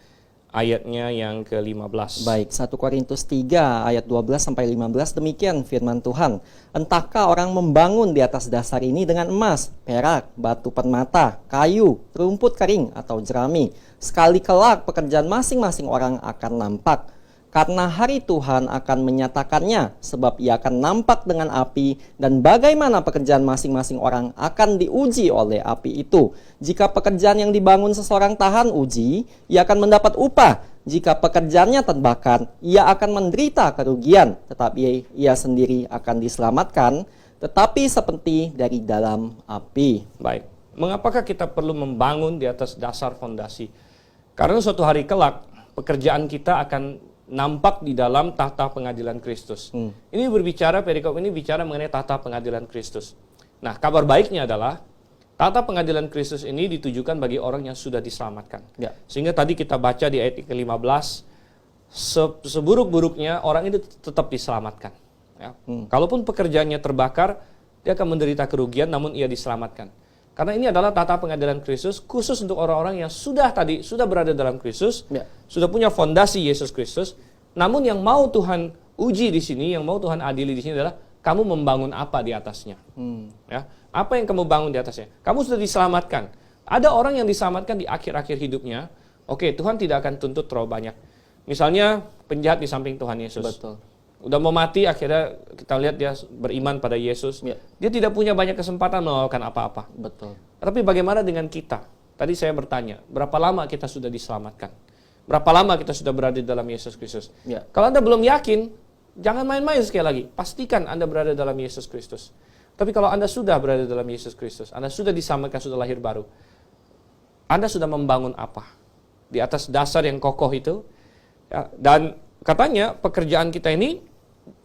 ayatnya yang ke-15. Baik, 1 Korintus 3 ayat 12 sampai 15 demikian firman Tuhan. Entahkah orang membangun di atas dasar ini dengan emas, perak, batu permata, kayu, rumput kering atau jerami. Sekali kelak pekerjaan masing-masing orang akan nampak. karena hari Tuhan akan menyatakannya, sebab ia akan nampak dengan api, dan bagaimana pekerjaan masing-masing orang akan diuji oleh api itu. Jika pekerjaan yang dibangun seseorang tahan uji, ia akan mendapat upah. Jika pekerjaannya terbakar, ia akan menderita kerugian, tetapi ia sendiri akan diselamatkan, tetapi seperti dari dalam api. Baik, mengapakah kita perlu membangun di atas dasar fondasi? Karena suatu hari kelak, pekerjaan kita akan nampak di dalam tahta pengadilan Kristus. Ini berbicara, perikop ini bicara mengenai tahta pengadilan Kristus. Nah, kabar baiknya adalah tahta pengadilan Kristus ini ditujukan bagi orang yang sudah diselamatkan. Ya. Sehingga tadi kita baca di ayat ke-15, seburuk-buruknya orang itu tetap diselamatkan. Ya. Kalaupun pekerjaannya terbakar, dia akan menderita kerugian, namun ia diselamatkan. Karena ini adalah tahta pengadilan Kristus khusus untuk orang-orang yang sudah berada dalam Kristus, sudah punya fondasi Yesus Kristus. Namun yang mau Tuhan uji di sini, yang mau Tuhan adili di sini adalah kamu membangun apa di atasnya. Ya, apa yang kamu bangun di atasnya? Kamu sudah diselamatkan. Ada orang yang diselamatkan di akhir-akhir hidupnya. Oke, Tuhan tidak akan tuntut terlalu banyak. Misalnya penjahat di samping Tuhan Yesus. Betul. Udah mau mati, akhirnya kita lihat dia beriman pada Yesus. Dia tidak punya banyak kesempatan melakukan apa-apa. Betul. Tapi bagaimana dengan kita? Tadi saya bertanya, berapa lama kita sudah diselamatkan? Berapa lama kita sudah berada dalam Yesus Kristus? Kalau Anda belum yakin, jangan main-main sekali lagi. Pastikan Anda berada dalam Yesus Kristus. Tapi kalau Anda sudah berada dalam Yesus Kristus, Anda sudah diselamatkan, sudah lahir baru, Anda sudah membangun apa? Di atas dasar yang kokoh itu. Ya, dan katanya pekerjaan kita ini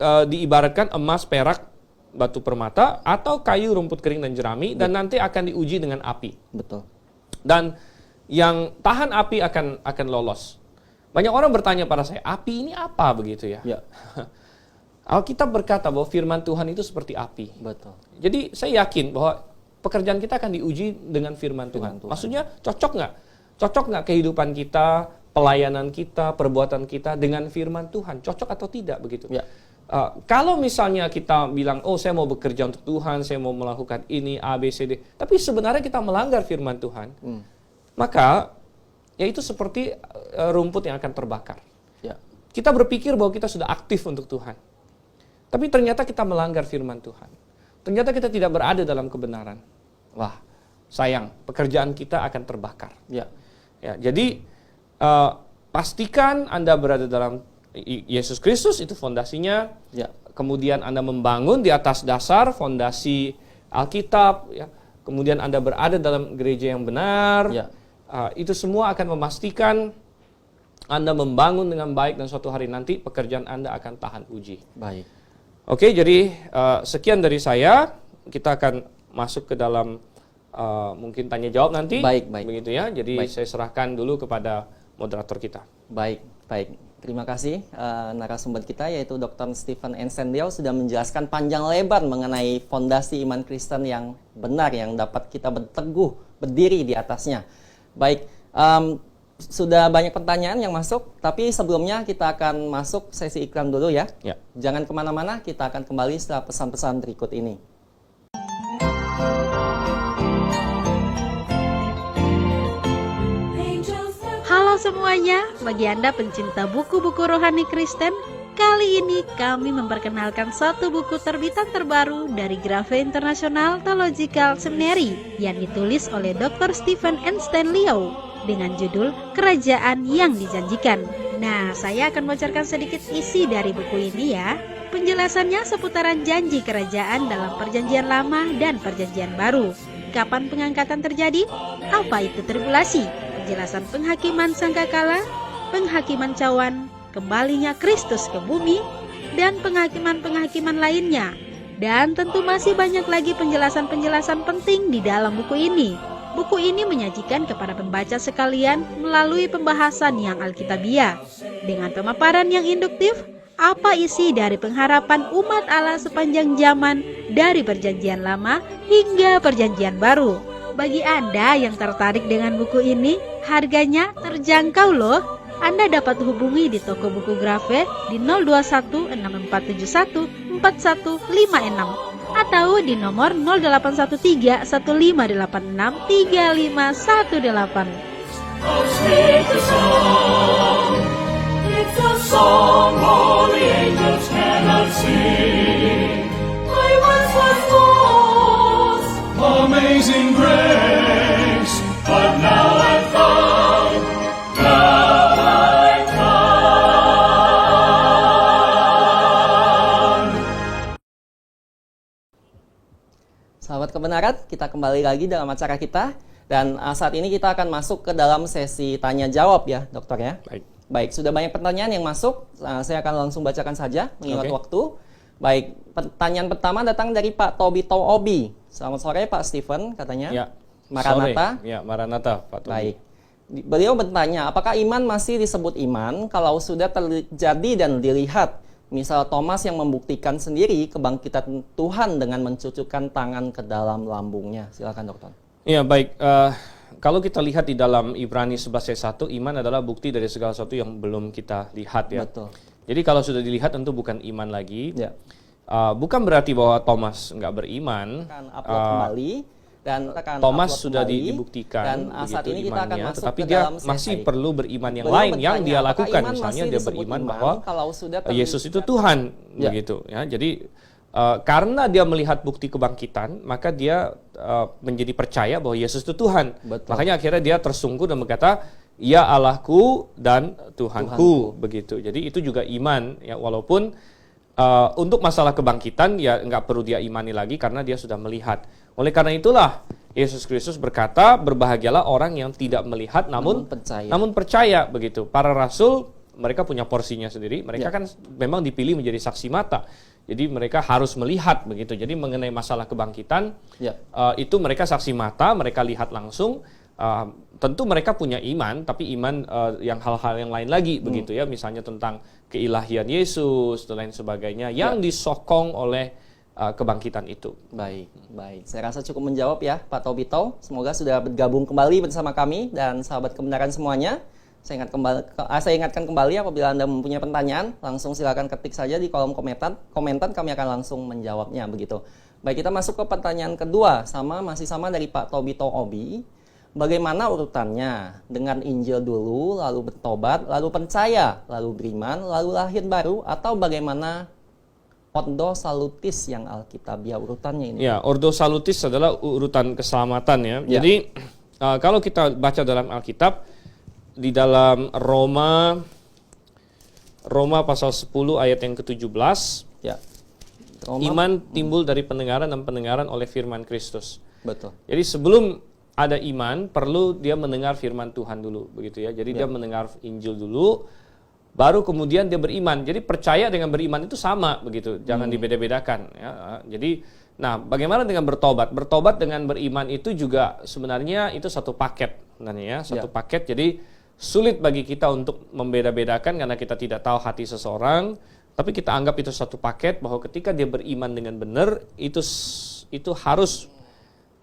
diibaratkan emas, perak, batu permata, atau kayu, rumput kering, dan jerami, dan nanti akan diuji dengan api. Betul. Dan yang tahan api akan lolos. Banyak orang bertanya pada saya, api ini apa begitu ya? Alkitab berkata bahwa firman Tuhan itu seperti api. Betul. Jadi saya yakin bahwa pekerjaan kita akan diuji dengan firman Tuhan. Maksudnya cocok nggak? Cocok nggak kehidupan kita, pelayanan kita, perbuatan kita dengan firman Tuhan? Cocok atau tidak begitu? Kalau misalnya kita bilang, oh saya mau bekerja untuk Tuhan, saya mau melakukan ini, A, B, C, D. Tapi sebenarnya kita melanggar firman Tuhan. Maka, ya itu seperti rumput yang akan terbakar. Kita berpikir bahwa kita sudah aktif untuk Tuhan. Tapi ternyata kita melanggar firman Tuhan. Ternyata kita tidak berada dalam kebenaran. Wah, sayang, pekerjaan kita akan terbakar. Ya, jadi pastikan Anda berada dalam Yesus Kristus, itu fondasinya. Kemudian Anda membangun di atas dasar fondasi Alkitab. Kemudian Anda berada dalam gereja yang benar. Itu semua akan memastikan Anda membangun dengan baik, dan suatu hari nanti pekerjaan Anda akan tahan uji. Baik. Oke, jadi sekian dari saya. Kita akan masuk ke dalam mungkin tanya jawab nanti. Baik. Begitu ya. Jadi saya serahkan dulu kepada moderator kita. Baik. Terima kasih narasumber kita, yaitu Dr. Stephen Ensendiel, sudah menjelaskan panjang lebar mengenai fondasi iman Kristen yang benar, yang dapat kita berteguh, berdiri di atasnya. Baik, sudah banyak pertanyaan yang masuk, tapi sebelumnya kita akan masuk sesi iklan dulu ya. Jangan kemana-mana, kita akan kembali setelah pesan-pesan berikut ini. Halo semuanya, bagi Anda pencinta buku-buku rohani Kristen, kali ini kami memperkenalkan satu buku terbitan terbaru dari Grace International Theological Seminary yang ditulis oleh Dr. Stephen Ensendiel dengan judul Kerajaan yang Dijanjikan. Nah, saya akan bocorkan sedikit isi dari buku ini ya. Penjelasannya seputaran janji kerajaan dalam Perjanjian Lama dan Perjanjian Baru. Kapan pengangkatan terjadi? Apa itu tribulasi? Penjelasan penghakiman sangkakala, penghakiman cawan, kembalinya Kristus ke bumi, dan penghakiman-penghakiman lainnya. Dan tentu masih banyak lagi penjelasan-penjelasan penting di dalam buku ini. Buku ini menyajikan kepada pembaca sekalian melalui pembahasan yang alkitabiah. Dengan pemaparan yang induktif, apa isi dari pengharapan umat Allah sepanjang zaman dari Perjanjian Lama hingga Perjanjian Baru. Bagi Anda yang tertarik dengan buku ini, harganya terjangkau loh. Anda dapat hubungi di toko buku Grace di 021 6471 4156 atau di nomor 0813 1586 3518. It's a song all the angels cannot sing. I once was lost, amazing grace, but now I'm found. Now I'm found. Sahabat kebenaran, kita kembali lagi dalam acara kita. Dan saat ini kita akan masuk ke dalam sesi tanya jawab ya, dokter ya. Baik, sudah banyak pertanyaan yang masuk. Saya akan langsung bacakan saja mengingat waktu. Baik, pertanyaan pertama datang dari Pak Tobito Obi. Selamat sore Pak Stephen, katanya. Ya. Maranatha. Sore. Ya, Maranatha, Pak Tobi. Baik. Beliau bertanya, apakah iman masih disebut iman kalau sudah terjadi dan dilihat? Misal Thomas yang membuktikan sendiri kebangkitan Tuhan dengan mencucukkan tangan ke dalam lambungnya. Silakan dokter. Ya, baik. Kalau kita lihat di dalam Ibrani 11 ayat 1, iman adalah bukti dari segala sesuatu yang belum kita lihat ya. Betul. Jadi kalau sudah dilihat tentu bukan iman lagi. Ya. Bukan berarti bahwa Thomas nggak beriman. Akan upload kembali dan akan Thomas upload sudah kembali, dibuktikan dan begitu saat ini kita akan imannya, masuk tetapi ke dia dalam masih sesi. perlu beriman yang Beliau lain yang bertanya, dia apakah lakukan. iman Misalnya masih dia disebut beriman iman bahwa kalau sudah Yesus itu Tuhan, Ya. begitu ya. Jadi karena dia melihat bukti kebangkitan, maka dia menjadi percaya bahwa Yesus itu Tuhan. Betul. Makanya akhirnya dia tersungkur dan berkata, "Ya Allahku dan Tuhanku." Begitu. Jadi itu juga iman ya, walaupun untuk masalah kebangkitan ya nggak perlu dia imani lagi karena dia sudah melihat. Oleh karena itulah Yesus Kristus berkata, "Berbahagialah orang yang tidak melihat namun percaya." Begitu. Para rasul mereka punya porsinya sendiri. Mereka kan memang dipilih menjadi saksi mata. Jadi mereka harus melihat begitu. Jadi mengenai masalah kebangkitan itu mereka saksi mata, mereka lihat langsung. Tentu mereka punya iman, tapi iman yang hal-hal yang lain lagi begitu ya. Misalnya tentang keilahian Yesus dan lain sebagainya yang disokong oleh kebangkitan itu. Baik. Saya rasa cukup menjawab ya Pak Tobito. Semoga sudah bergabung kembali bersama kami dan sahabat kebenaran semuanya. Saya ingatkan kembali apabila Anda mempunyai pertanyaan, langsung silakan ketik saja di kolom komentar kami akan langsung menjawabnya begitu. Baik, kita masuk ke pertanyaan kedua, masih sama dari Pak Tobito Obi. Bagaimana urutannya? Dengan Injil dulu, lalu bertobat, lalu percaya, lalu beriman, lalu lahir baru, atau bagaimana Ordo Salutis yang Alkitabiah urutannya ini? Ya, Ordo Salutis adalah urutan keselamatan ya. Jadi kalau kita baca dalam Alkitab, di dalam Roma pasal 10 ayat yang ke-17, iman timbul dari pendengaran dan pendengaran oleh firman Kristus. Betul. Jadi sebelum ada iman, perlu dia mendengar firman Tuhan dulu, begitu ya. Jadi dia mendengar Injil dulu, baru kemudian dia beriman. Jadi percaya dengan beriman itu sama, begitu. Jangan dibeda-bedakan. Ya. Jadi, bagaimana dengan bertobat? Bertobat dengan beriman itu juga sebenarnya itu satu paket, sebenarnya ya, satu paket. Jadi sulit bagi kita untuk membeda-bedakan karena kita tidak tahu hati seseorang, tapi kita anggap itu satu paket bahwa ketika dia beriman dengan benar itu harus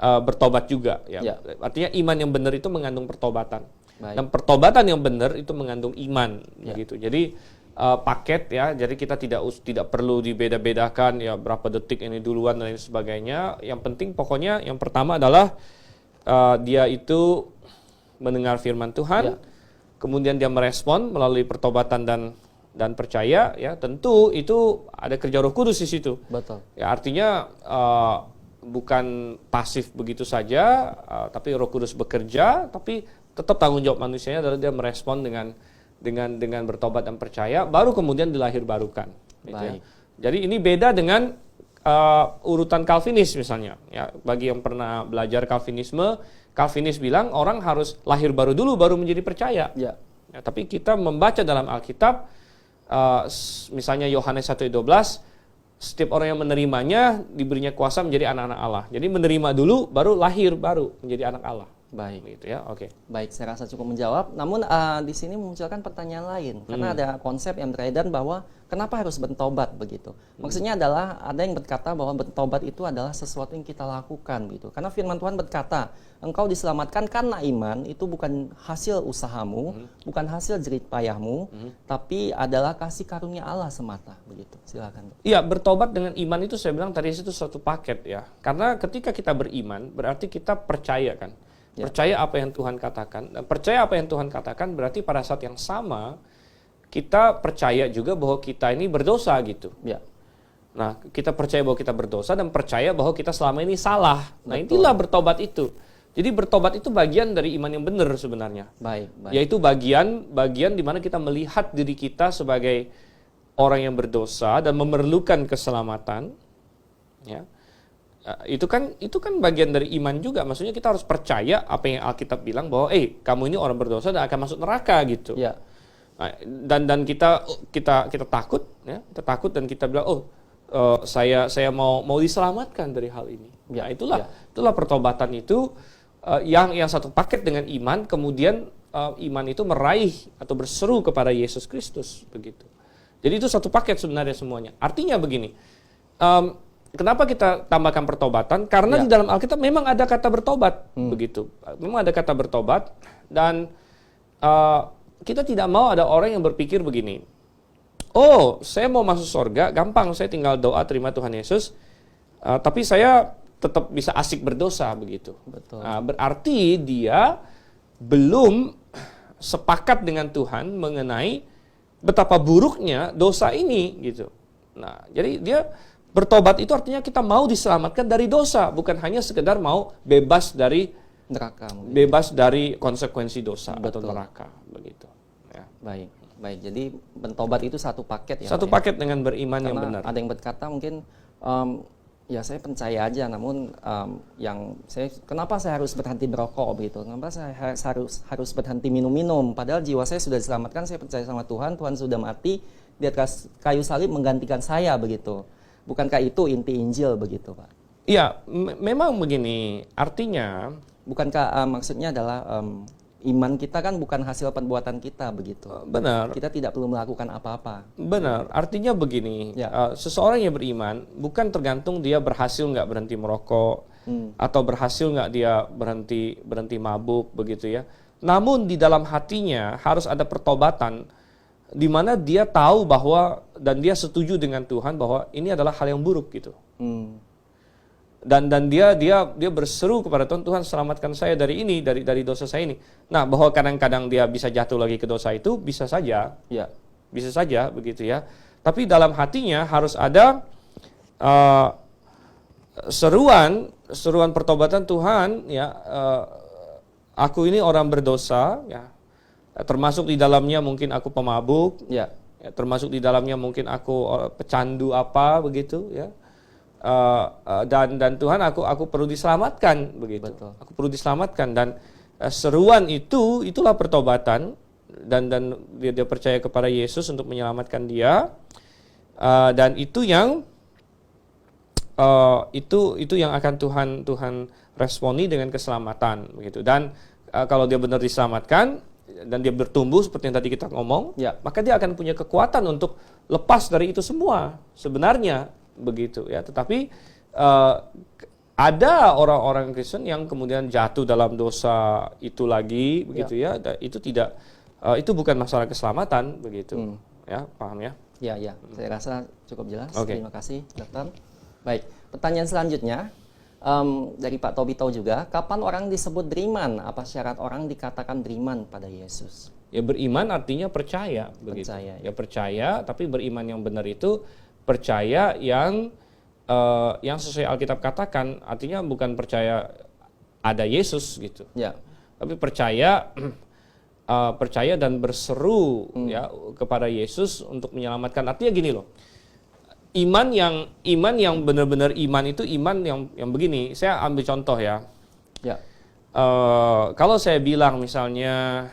bertobat juga ya. Artinya iman yang benar itu mengandung pertobatan. Dan pertobatan yang benar itu mengandung iman begitu. Jadi paket ya. Jadi kita tidak perlu dibeda-bedakan ya berapa detik ini duluan dan lain sebagainya. Yang penting pokoknya yang pertama adalah dia itu mendengar firman Tuhan. Kemudian dia merespon melalui pertobatan dan percaya ya, tentu itu ada kerja Roh Kudus di situ. Betul. Ya artinya bukan pasif begitu saja, tapi Roh Kudus bekerja, tapi tetap tanggung jawab manusianya adalah dia merespon dengan bertobat dan percaya, baru kemudian dilahir barukan. Gitu ya. Jadi ini beda dengan urutan Calvinis misalnya. Ya, bagi yang pernah belajar Calvinisme, Calvinis bilang orang harus lahir baru dulu baru menjadi percaya. Ya, tapi kita membaca dalam Alkitab, misalnya Yohanes 1:12, setiap orang yang menerimanya diberinya kuasa menjadi anak-anak Allah. Jadi menerima dulu baru lahir baru menjadi anak Allah. Baik, gitu ya. Oke. Baik, saya rasa cukup menjawab. Namun di sini memunculkan pertanyaan lain karena ada konsep yang beredar bahwa kenapa harus bertobat begitu. Maksudnya adalah ada yang berkata bahwa bertobat itu adalah sesuatu yang kita lakukan gitu. Karena firman Tuhan berkata, engkau diselamatkan karena iman, itu bukan hasil usahamu, bukan hasil jerih payahmu, tapi adalah kasih karunia Allah semata begitu. Silakan. Iya, bertobat dengan iman itu saya bilang tadi itu suatu paket ya. Karena ketika kita beriman berarti kita percaya kan. Percaya apa yang Tuhan katakan. Dan percaya apa yang Tuhan katakan berarti pada saat yang sama kita percaya juga bahwa kita ini berdosa gitu. Ya. Nah, kita percaya bahwa kita berdosa dan percaya bahwa kita selama ini salah. Nah, Betul. inilah bertobat itu. Jadi bertobat itu bagian dari iman yang benar sebenarnya. Baik. Yaitu bagian di mana kita melihat diri kita sebagai orang yang berdosa dan memerlukan keselamatan. Ya. Itu kan bagian dari iman juga. Maksudnya kita harus percaya apa yang Alkitab bilang bahwa kamu ini orang berdosa dan akan masuk neraka gitu. Ya. Nah, dan kita takut, ya. Kita takut dan kita bilang saya mau diselamatkan dari hal ini. Ya, Nah, itulah pertobatan itu yang satu paket dengan iman. Kemudian iman itu meraih atau berseru kepada Yesus Kristus begitu. Jadi itu satu paket sebenarnya semuanya. Artinya begini. Kenapa kita tambahkan pertobatan? Karena di dalam Alkitab memang ada kata bertobat begitu. Memang ada kata bertobat dan kita tidak mau ada orang yang berpikir begini. Oh, saya mau masuk surga, gampang, saya tinggal doa terima Tuhan Yesus. Tapi saya tetap bisa asik berdosa begitu. Betul. Nah, berarti dia belum sepakat dengan Tuhan mengenai betapa buruknya dosa ini gitu. Nah, jadi dia bertobat itu artinya kita mau diselamatkan dari dosa, bukan hanya sekedar mau bebas dari Neraka mungkin. bebas dari konsekuensi dosa atau Betul. neraka begitu. Ya. Baik. Jadi bertobat itu satu paket ya. Satu Pak, ya? paket dengan beriman yang Karena benar. ada yang berkata mungkin ya saya percaya aja, namun kenapa saya harus berhenti berokok begitu? Kenapa saya harus berhenti minum-minum? Padahal jiwa saya sudah diselamatkan, saya percaya sama Tuhan, Tuhan sudah mati di atas kayu salib menggantikan saya begitu. Bukankah itu inti Injil begitu, Pak? Iya, memang begini. Artinya, Bukankah maksudnya adalah iman kita kan bukan hasil perbuatan kita begitu. benar. Kita tidak perlu melakukan apa-apa. Benar, artinya begini, Ya. seseorang yang beriman bukan tergantung dia berhasil nggak berhenti merokok atau berhasil nggak dia berhenti mabuk begitu ya. Namun di dalam hatinya harus ada pertobatan di mana dia tahu bahwa dan dia setuju dengan Tuhan bahwa ini adalah hal yang buruk gitu. Dan dia berseru kepada Tuhan, Tuhan selamatkan saya dari ini, dari dosa saya ini. Nah, bahwa kadang-kadang dia bisa jatuh lagi ke dosa itu bisa saja. Ya. Bisa saja begitu ya. Tapi dalam hatinya harus ada seruan pertobatan Tuhan ya. Aku ini orang berdosa ya. Termasuk di dalamnya mungkin aku pemabuk Ya. ya, termasuk di dalamnya mungkin aku pecandu apa begitu ya. Dan Tuhan aku perlu diselamatkan begitu. Betul. Aku perlu diselamatkan dan seruan itulah pertobatan dan dia percaya kepada Yesus untuk menyelamatkan dia dan itu yang akan Tuhan responi dengan keselamatan begitu. Dan kalau dia benar diselamatkan dan dia bertumbuh seperti yang tadi kita ngomong, Ya. maka dia akan punya kekuatan untuk lepas dari itu semua sebenarnya begitu ya. Tetapi ada orang-orang Kristen yang kemudian jatuh dalam dosa itu lagi begitu ya. Itu tidak itu bukan masalah keselamatan begitu. Ya, paham ya? Ya, saya rasa cukup jelas. Oke. Terima kasih, Dokter. Baik, pertanyaan selanjutnya dari Pak Tobito juga, kapan orang disebut beriman? Apa syarat orang dikatakan beriman pada Yesus? Ya, beriman artinya percaya begitu. Percaya, ya. Ya percaya, tapi beriman yang benar itu percaya yang sesuai Alkitab katakan, artinya bukan percaya ada Yesus gitu. Ya. Tapi percaya dan berseru ya kepada Yesus untuk menyelamatkan. Artinya gini loh. Iman yang benar-benar iman itu iman yang begini. Saya ambil contoh ya. Ya. Kalau saya bilang misalnya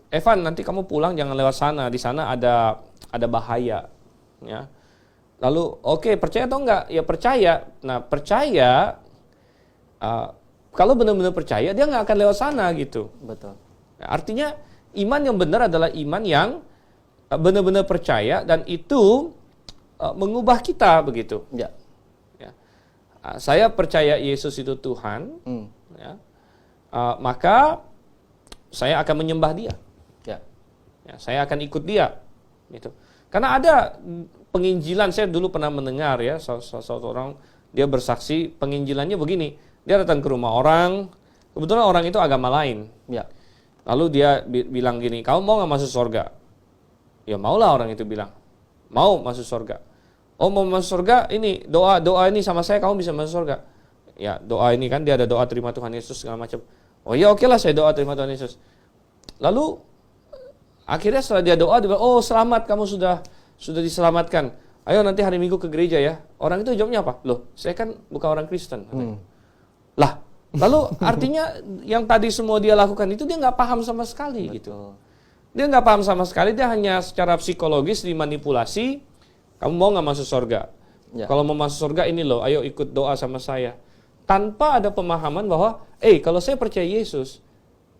Evan, nanti kamu pulang jangan lewat sana, di sana ada bahaya ya. Lalu oke, percaya atau enggak? Ya percaya. Nah, percaya kalau benar-benar percaya dia nggak akan lewat sana gitu. Betul. Nah, artinya iman yang benar adalah iman yang benar-benar percaya dan itu mengubah kita begitu. Ya. Ya. Saya percaya Yesus itu Tuhan, ya. Maka saya akan menyembah Dia. Ya. Ya, saya akan ikut Dia, gitu. Karena ada penginjilan, saya dulu pernah mendengar ya, salah orang dia bersaksi penginjilannya begini, dia datang ke rumah orang, kebetulan orang itu agama lain. Ya. Lalu dia bilang gini, kamu mau nggak masuk surga? Ya maulah, orang itu bilang, mau masuk surga. Oh, mau masuk surga, ini doa ini sama saya, kamu bisa masuk surga. Ya doa ini kan, dia ada doa terima Tuhan Yesus segala macam. Oh ya oke lah, saya doa terima Tuhan Yesus. Lalu akhirnya setelah dia doa, dia bilang, oh selamat, kamu sudah diselamatkan. Ayo nanti hari Minggu ke gereja ya. Orang itu jawabnya apa? Loh, saya kan bukan orang Kristen. Lah, lalu artinya yang tadi semua dia lakukan itu dia nggak paham sama sekali. Betul. Gitu. Dia nggak paham sama sekali, dia hanya secara psikologis dimanipulasi. Kamu mau nggak masuk surga? Ya. Kalau mau masuk surga ini loh, ayo ikut doa sama saya. Tanpa ada pemahaman bahwa, kalau saya percaya Yesus,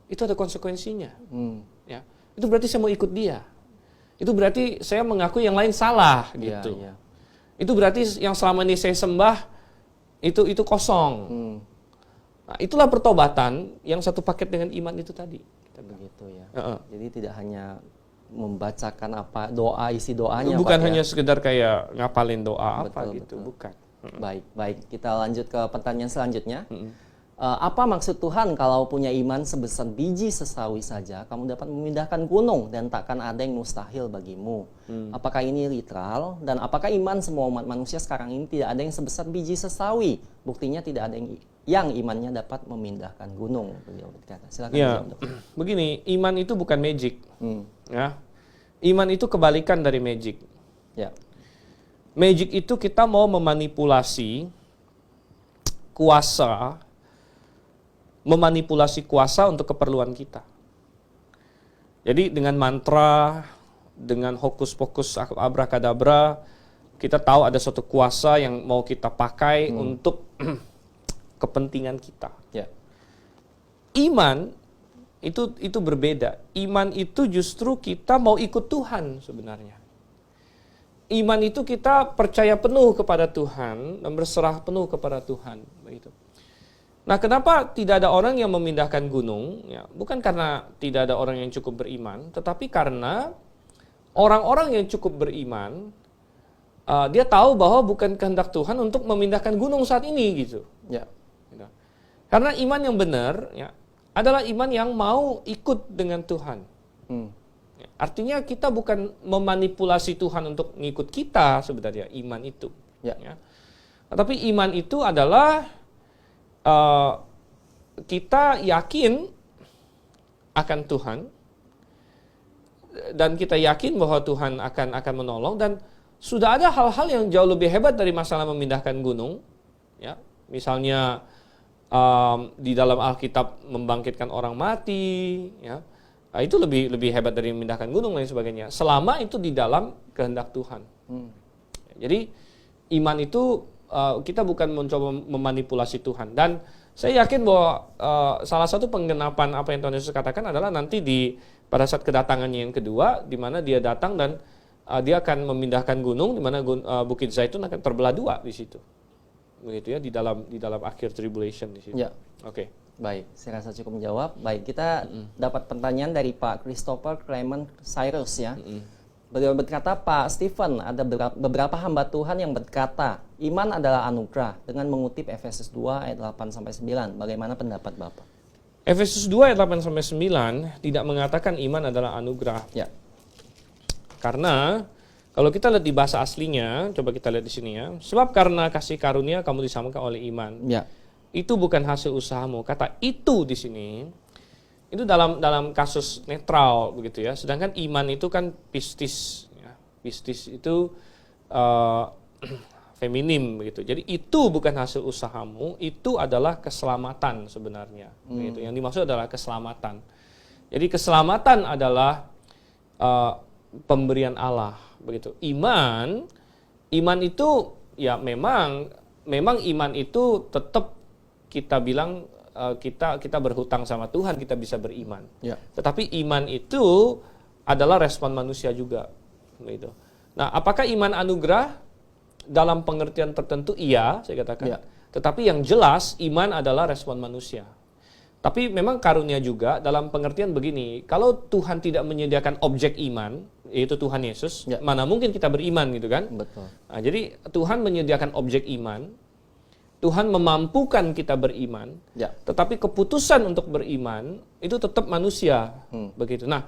itu ada konsekuensinya. Ya, itu berarti saya mau ikut dia. Itu berarti saya mengakui yang lain salah, gitu. Ya. Itu berarti yang selama ini saya sembah itu kosong. Nah, itulah pertobatan yang satu paket dengan iman itu tadi. Begitu ya. Uh-uh. Jadi tidak hanya membacakan apa isi doanya, Bukan Pak, ya. hanya sekedar kayak ngapalin doa apa Betul, gitu, betul. bukan. Baik. Kita lanjut ke pertanyaan selanjutnya. Apa maksud Tuhan kalau punya iman sebesar biji sesawi saja, kamu dapat memindahkan gunung dan takkan ada yang mustahil bagimu? Apakah ini literal? Dan apakah iman semua umat manusia sekarang ini tidak ada yang sebesar biji sesawi? Buktinya tidak ada yang imannya dapat memindahkan gunung. Beliau berkata. Silakan Ya, dijawab, Dok. begini, iman itu bukan magic. Ya, iman itu kebalikan dari magic. Ya. Magic itu kita mau memanipulasi kuasa untuk keperluan kita. Jadi dengan mantra, dengan hokus pokus abrakadabra, kita tahu ada suatu kuasa yang mau kita pakai untuk kepentingan kita. Ya. Iman itu berbeda. Iman itu justru kita mau ikut Tuhan sebenarnya. Iman itu kita percaya penuh kepada Tuhan dan berserah penuh kepada Tuhan, begitu. Nah, kenapa tidak ada orang yang memindahkan gunung? Ya, bukan karena tidak ada orang yang cukup beriman, tetapi karena orang-orang yang cukup beriman, dia tahu bahwa bukan kehendak Tuhan untuk memindahkan gunung saat ini, gitu. Ya. Karena iman yang benar, ya, adalah iman yang mau ikut dengan Tuhan. Ya, artinya kita bukan memanipulasi Tuhan untuk ngikut kita sebenarnya, iman itu. Ya. Ya. Tapi iman itu adalah kita yakin akan Tuhan dan kita yakin bahwa Tuhan akan menolong, dan sudah ada hal-hal yang jauh lebih hebat dari masalah memindahkan gunung. Ya, misalnya di dalam Alkitab membangkitkan orang mati, ya, itu lebih hebat dari memindahkan gunung dan sebagainya. Selama itu di dalam kehendak Tuhan. Jadi iman itu kita bukan mencoba memanipulasi Tuhan. Dan saya yakin bahwa salah satu penggenapan apa yang Tuhan Yesus katakan adalah nanti pada saat kedatangannya yang kedua, di mana dia datang dan dia akan memindahkan gunung, di mana Bukit Zaitun akan terbelah dua di situ. Begitu ya, di dalam akhir tribulation di situ. Ya. Oke. Baik, saya rasa cukup menjawab. Baik, kita dapat pertanyaan dari Pak Christopher Clement Cyrus ya. Beliau berkata, Pak Stephen, ada beberapa hamba Tuhan yang berkata, iman adalah anugerah, dengan mengutip Efesus 2 ayat 8-9. Bagaimana pendapat Bapak? Efesus 2 ayat 8-9 tidak mengatakan iman adalah anugerah. Ya. Karena kalau kita lihat di bahasa aslinya, coba kita lihat di sini ya. Sebab karena kasih karunia kamu disamakan oleh iman. Ya. Itu bukan hasil usahamu. Kata itu di sini itu dalam kasus netral begitu ya. Sedangkan iman itu kan pistis ya. Pistis itu feminim begitu. Jadi itu bukan hasil usahamu, itu adalah keselamatan sebenarnya. Begitu. Yang dimaksud adalah keselamatan. Jadi keselamatan adalah pemberian Allah begitu. Iman itu ya memang iman itu tetap kita bilang kita berhutang sama Tuhan, kita bisa beriman. Ya. Tetapi iman itu adalah respon manusia juga begitu. Nah, apakah iman anugerah? Dalam pengertian tertentu iya, saya katakan. Ya. Tetapi yang jelas iman adalah respon manusia. Tapi memang karunia juga dalam pengertian begini, kalau Tuhan tidak menyediakan objek iman, yaitu Tuhan Yesus, Ya. mana mungkin kita beriman gitu kan? Betul. Nah, jadi Tuhan menyediakan objek iman. Tuhan memampukan kita beriman, Ya. tetapi keputusan untuk beriman itu tetap manusia, begitu. Nah,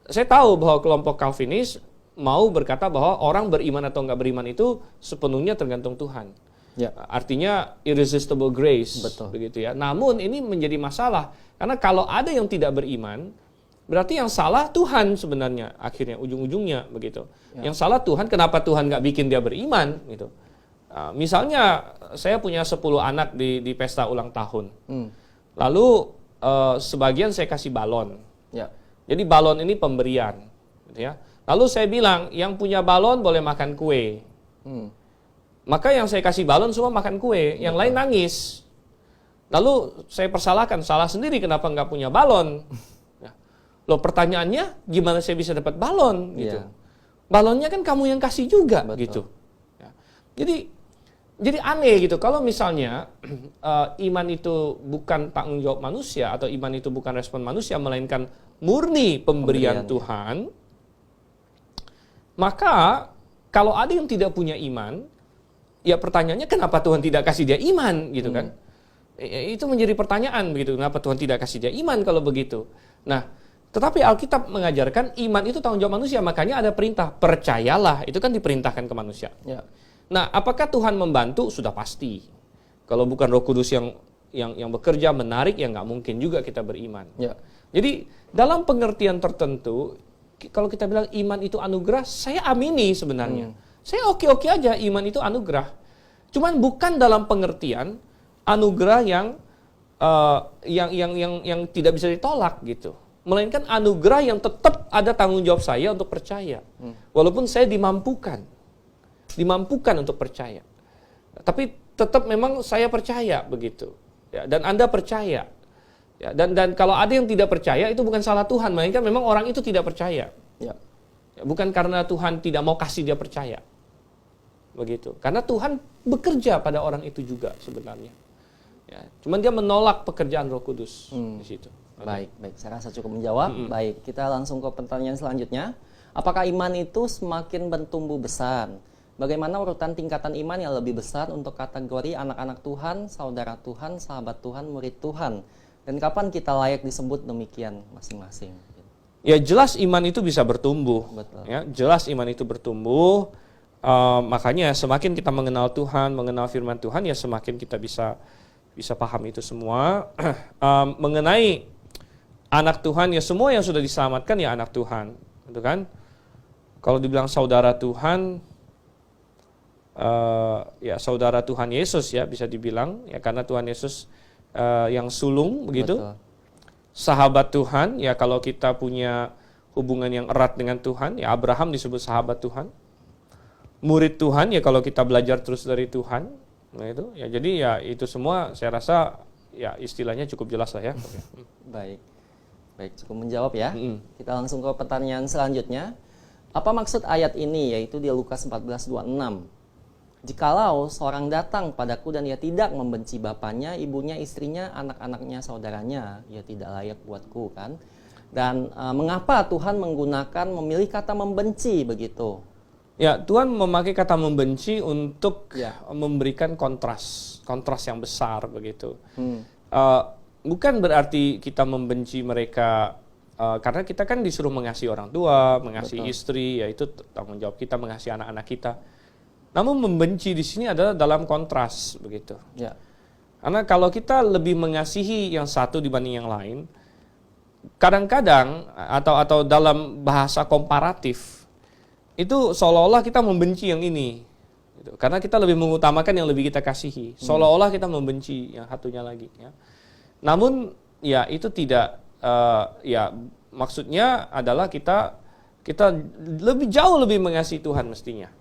saya tahu bahwa kelompok Calvinis mau berkata bahwa orang beriman atau nggak beriman itu sepenuhnya tergantung Tuhan. Ya. Artinya irresistible grace, Betul. begitu ya. Namun ini menjadi masalah karena kalau ada yang tidak beriman, berarti yang salah Tuhan sebenarnya akhirnya ujung-ujungnya begitu. Yang salah Tuhan, kenapa Tuhan nggak bikin dia beriman gitu? Misalnya saya punya 10 anak di pesta ulang tahun, lalu sebagian saya kasih balon. Ya. Jadi balon ini pemberian, gitu ya. Lalu saya bilang yang punya balon boleh makan kue. Maka yang saya kasih balon semua makan kue, yang lain nangis. Lalu saya persalahkan, salah sendiri kenapa nggak punya balon. Loh pertanyaannya gimana saya bisa dapat balon gitu. Iya. Balonnya kan kamu yang kasih juga. Betul. Gitu. Ya. Jadi aneh gitu kalau misalnya iman itu bukan tanggung jawab manusia atau iman itu bukan respon manusia melainkan murni pemberian Tuhan. Maka kalau ada yang tidak punya iman, ya pertanyaannya kenapa Tuhan tidak kasih dia iman gitu kan? Itu menjadi pertanyaan begitu. Kenapa Tuhan tidak kasih dia iman kalau begitu? Nah, tetapi Alkitab mengajarkan iman itu tanggung jawab manusia, makanya ada perintah percayalah, itu kan diperintahkan ke manusia. Ya. Nah, apakah Tuhan membantu? Sudah pasti. Kalau bukan Roh Kudus yang bekerja menarik, ya nggak mungkin juga kita beriman. Ya. Jadi dalam pengertian tertentu, kalau kita bilang iman itu anugerah, saya amini sebenarnya. Saya oke-oke aja iman itu anugerah. Cuman bukan dalam pengertian anugerah yang tidak bisa ditolak gitu. Melainkan anugerah yang tetap ada tanggung jawab saya untuk percaya. Walaupun saya dimampukan untuk percaya. Tapi tetap memang saya percaya begitu. Ya, dan Anda percaya. Ya, dan kalau ada yang tidak percaya itu bukan salah Tuhan, melainkan memang orang itu tidak percaya. Ya. Ya, bukan karena Tuhan tidak mau kasih dia percaya. Begitu. Karena Tuhan bekerja pada orang itu juga sebenarnya. Ya, cuman dia menolak pekerjaan Roh Kudus di situ. Baik, saya rasa cukup menjawab. Baik, kita langsung ke pertanyaan selanjutnya. Apakah iman itu semakin bertumbuh besar? Bagaimana urutan tingkatan iman yang lebih besar untuk kategori anak-anak Tuhan, saudara Tuhan, sahabat Tuhan, murid Tuhan? Dan kapan kita layak disebut demikian masing-masing? Ya jelas iman itu bisa bertumbuh. Betul. Ya, jelas iman itu bertumbuh. Makanya semakin kita mengenal Tuhan, mengenal firman Tuhan, ya semakin kita bisa paham itu semua. Mengenai anak Tuhan, ya semua yang sudah diselamatkan ya anak Tuhan, gitu kan? Kalau dibilang saudara Tuhan, ya saudara Tuhan Yesus ya bisa dibilang, ya karena Tuhan Yesus yang sulung begitu. Betul. Sahabat Tuhan, ya kalau kita punya hubungan yang erat dengan Tuhan, ya Abraham disebut sahabat Tuhan. Murid Tuhan, ya kalau kita belajar terus dari Tuhan, nah itu, ya jadi ya itu semua saya rasa ya istilahnya cukup jelas lah ya. Baik, cukup menjawab ya. Kita langsung ke pertanyaan selanjutnya. Apa maksud ayat ini, yaitu di Lukas 14:26? Jikalau seorang datang padaku dan ia tidak membenci bapaknya, ibunya, istrinya, anak-anaknya, saudaranya, ia tidak layak buatku, kan? Dan mengapa Tuhan memilih kata membenci begitu? Ya, Tuhan memakai kata membenci untuk memberikan kontras yang besar begitu. Bukan berarti kita membenci mereka karena kita kan disuruh mengasihi orang tua, mengasihi istri, yaitu tanggung jawab kita mengasihi anak-anak kita. Namun membenci di sini adalah dalam kontras begitu. Ya. Karena kalau kita lebih mengasihi yang satu dibanding yang lain, kadang-kadang atau dalam bahasa komparatif itu seolah-olah kita membenci yang ini. Gitu. Karena kita lebih mengutamakan yang lebih kita kasihi. Seolah-olah kita membenci yang satunya lagi. Ya. Namun ya itu tidak, ya maksudnya adalah kita jauh lebih mengasihi Tuhan mestinya.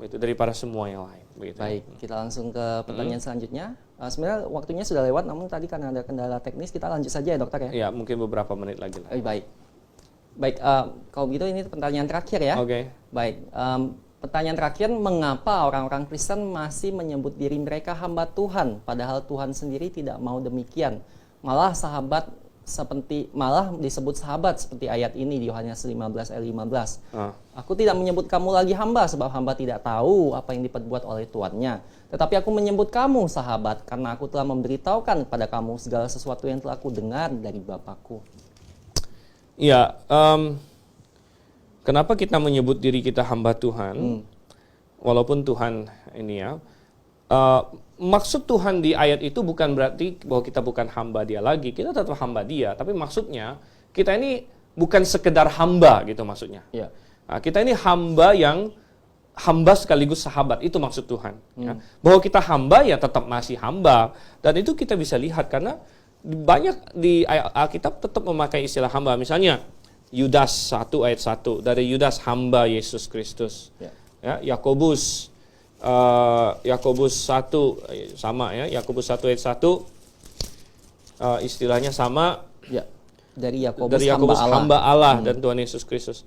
Itu daripada semua yang lain. Begitu. Baik, kita langsung ke pertanyaan selanjutnya. Sebenarnya waktunya sudah lewat, namun tadi karena ada kendala teknis, kita lanjut saja ya dokter ya? Ya, mungkin beberapa menit lagi lah. Baik, kalau begitu ini pertanyaan terakhir ya. Oke. Baik, pertanyaan terakhir, mengapa orang-orang Kristen masih menyebut diri mereka hamba Tuhan, padahal Tuhan sendiri tidak mau demikian. Malah sahabat seperti malah disebut sahabat seperti ayat ini di Yohanes 15 ayat 15. Ah. Aku tidak menyebut kamu lagi hamba sebab hamba tidak tahu apa yang diperbuat oleh tuannya. Tetapi aku menyebut kamu sahabat karena aku telah memberitahukan kepada kamu segala sesuatu yang telah aku dengar dari Bapakku. Ya, kenapa kita menyebut diri kita hamba Tuhan? Walaupun Tuhan ini ya, maksud Tuhan di ayat itu bukan berarti bahwa kita bukan hamba Dia lagi, kita tetap hamba Dia. Tapi maksudnya kita ini bukan sekedar hamba gitu maksudnya. Ya. Nah, kita ini hamba yang hamba sekaligus sahabat, itu maksud Tuhan. Ya. Bahwa kita hamba ya tetap masih hamba, dan itu kita bisa lihat karena banyak di Alkitab tetap memakai istilah hamba. Misalnya Yudas 1 ayat 1, dari Yudas hamba Yesus Kristus. Ya, Yakobus 1 sama ya, Yakobus 1 ayat 1 istilahnya sama. Ya. Dari Yakobus hamba Allah dan Tuhan Yesus Kristus.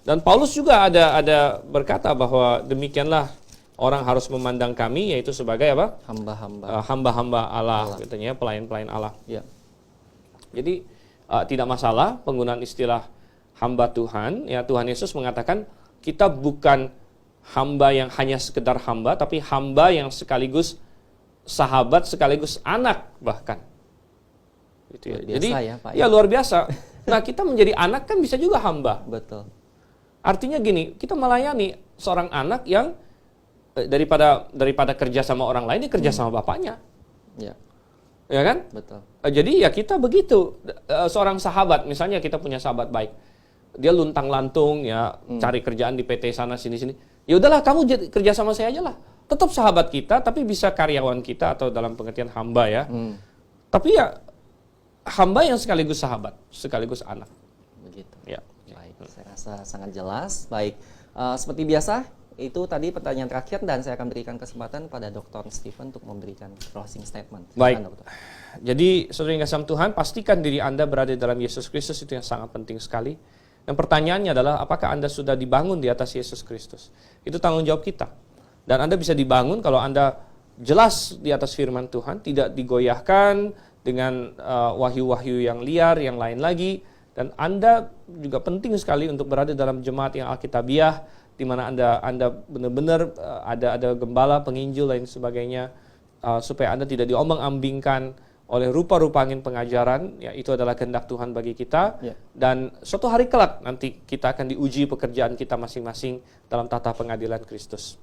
Dan Paulus juga ada berkata bahwa demikianlah orang harus memandang kami, yaitu sebagai apa? Hamba-hamba Allah, katanya pelayan-pelayan Allah. Ya. Jadi tidak masalah penggunaan istilah hamba Tuhan. Ya, Tuhan Yesus mengatakan kita bukan hamba yang hanya sekedar hamba, tapi hamba yang sekaligus sahabat, sekaligus anak bahkan. Gitu ya. Biasa Jadi ya, Pak, ya luar biasa. Nah, kita menjadi anak kan bisa juga hamba. Betul. Artinya gini, kita melayani seorang anak yang daripada kerja sama orang lain, dia kerja sama bapaknya. Ya. Ya kan? Betul. Jadi ya kita begitu. Seorang sahabat, misalnya kita punya sahabat baik. Dia luntang-lantung ya, cari kerjaan di PT sana sini-sini. Ya udahlah, kamu kerja sama saya aja lah. Tetap sahabat kita, tapi bisa karyawan kita atau dalam pengertian hamba ya. Tapi ya hamba yang sekaligus sahabat, sekaligus anak. Begitu. Ya. Baik, saya rasa sangat jelas. Baik, seperti biasa, itu tadi pertanyaan terakhir dan saya akan berikan kesempatan pada Dr. Stephen untuk memberikan closing statement. Baik. Dokter. Jadi, saudara yang kasih Tuhan, pastikan diri Anda berada dalam Yesus Kristus, itu yang sangat penting sekali. Dan pertanyaannya adalah, apakah Anda sudah dibangun di atas Yesus Kristus? Itu tanggung jawab kita. Dan Anda bisa dibangun kalau Anda jelas di atas firman Tuhan, tidak digoyahkan dengan wahyu-wahyu yang liar, yang lain lagi. Dan Anda juga penting sekali untuk berada dalam jemaat yang alkitabiah, di mana Anda benar-benar ada gembala, penginjil, lain sebagainya, supaya Anda tidak diombang-ambingkan oleh rupa-rupa angin pengajaran. Ya, itu adalah kehendak Tuhan bagi kita. Ya. Dan suatu hari kelak nanti kita akan diuji pekerjaan kita masing-masing dalam tata pengadilan Kristus.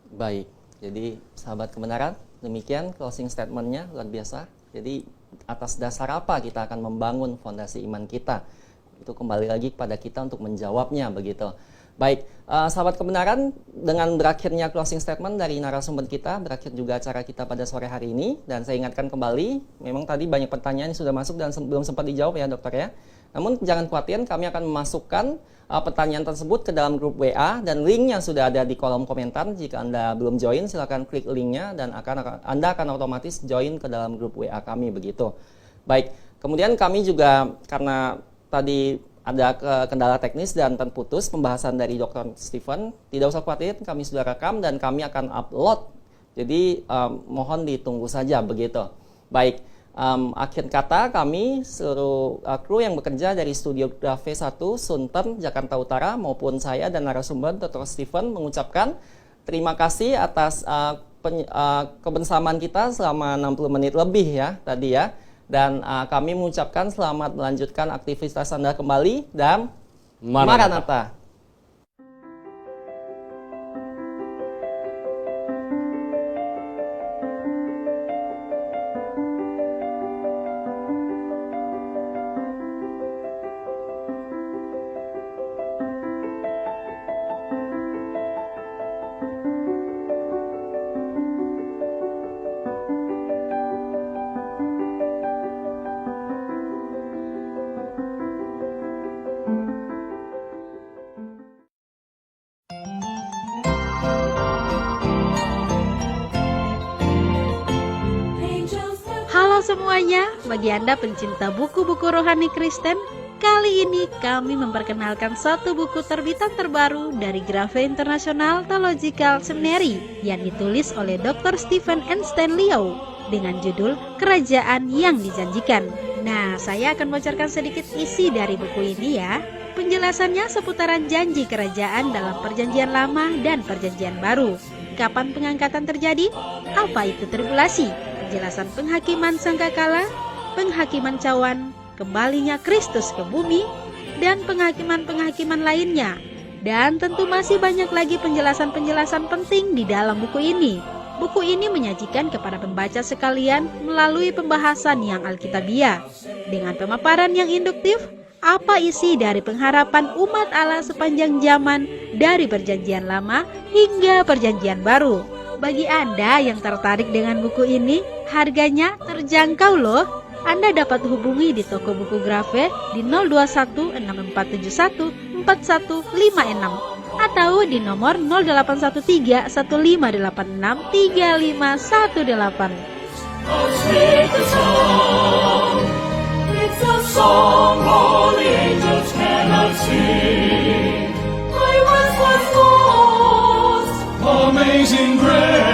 Baik, jadi sahabat kebenaran, demikian closing statement-nya, luar biasa. Jadi atas dasar apa kita akan membangun fondasi iman kita? Itu kembali lagi kepada kita untuk menjawabnya, begitu. Baik, sahabat kebenaran, dengan berakhirnya closing statement dari narasumber kita, berakhir juga acara kita pada sore hari ini. Dan saya ingatkan kembali, memang tadi banyak pertanyaan yang sudah masuk dan belum sempat dijawab ya dokter ya. Namun jangan khawatir, kami akan memasukkan pertanyaan tersebut ke dalam grup WA dan linknya sudah ada di kolom komentar. Jika Anda belum join, silakan klik linknya dan Anda akan otomatis join ke dalam grup WA kami, begitu. Baik, kemudian kami juga karena tadi ada kendala teknis dan terputus pembahasan dari Dr. Stephen, tidak usah khawatir, kami sudah rekam dan kami akan upload. Jadi mohon ditunggu saja, begitu. Baik, akhir kata kami seluruh kru yang bekerja dari Studio Grave 1 Sunten, Jakarta Utara maupun saya dan narasumber Dr. Stephen mengucapkan terima kasih atas kebersamaan kita selama 60 menit lebih ya tadi ya. Dan kami mengucapkan selamat melanjutkan aktivitas Anda kembali dan Maranatha. Halo semuanya, bagi Anda pencinta buku-buku rohani Kristen, kali ini kami memperkenalkan satu buku terbitan terbaru dari Grave International Theological Seminary yang ditulis oleh Dr. Stephen N. Stanley Yao dengan judul Kerajaan yang Dijanjikan. Nah, saya akan bocorkan sedikit isi dari buku ini ya. Penjelasannya seputaran janji kerajaan dalam Perjanjian Lama dan Perjanjian Baru. Kapan pengangkatan terjadi? Apa itu tribulasi? Penjelasan penghakiman sangkakala, penghakiman cawan, kembalinya Kristus ke bumi, dan penghakiman-penghakiman lainnya. Dan tentu masih banyak lagi penjelasan-penjelasan penting di dalam buku ini. Buku ini menyajikan kepada pembaca sekalian melalui pembahasan yang alkitabiah. Dengan pemaparan yang induktif, apa isi dari pengharapan umat Allah sepanjang zaman dari Perjanjian Lama hingga Perjanjian Baru. Bagi Anda yang tertarik dengan buku ini, harganya terjangkau loh. Anda dapat hubungi di toko buku Grafe di 021 6471 4156 atau di nomor 0813 1586 3518. It's a song all the angels cannot sing. I once was lost. Amazing grace.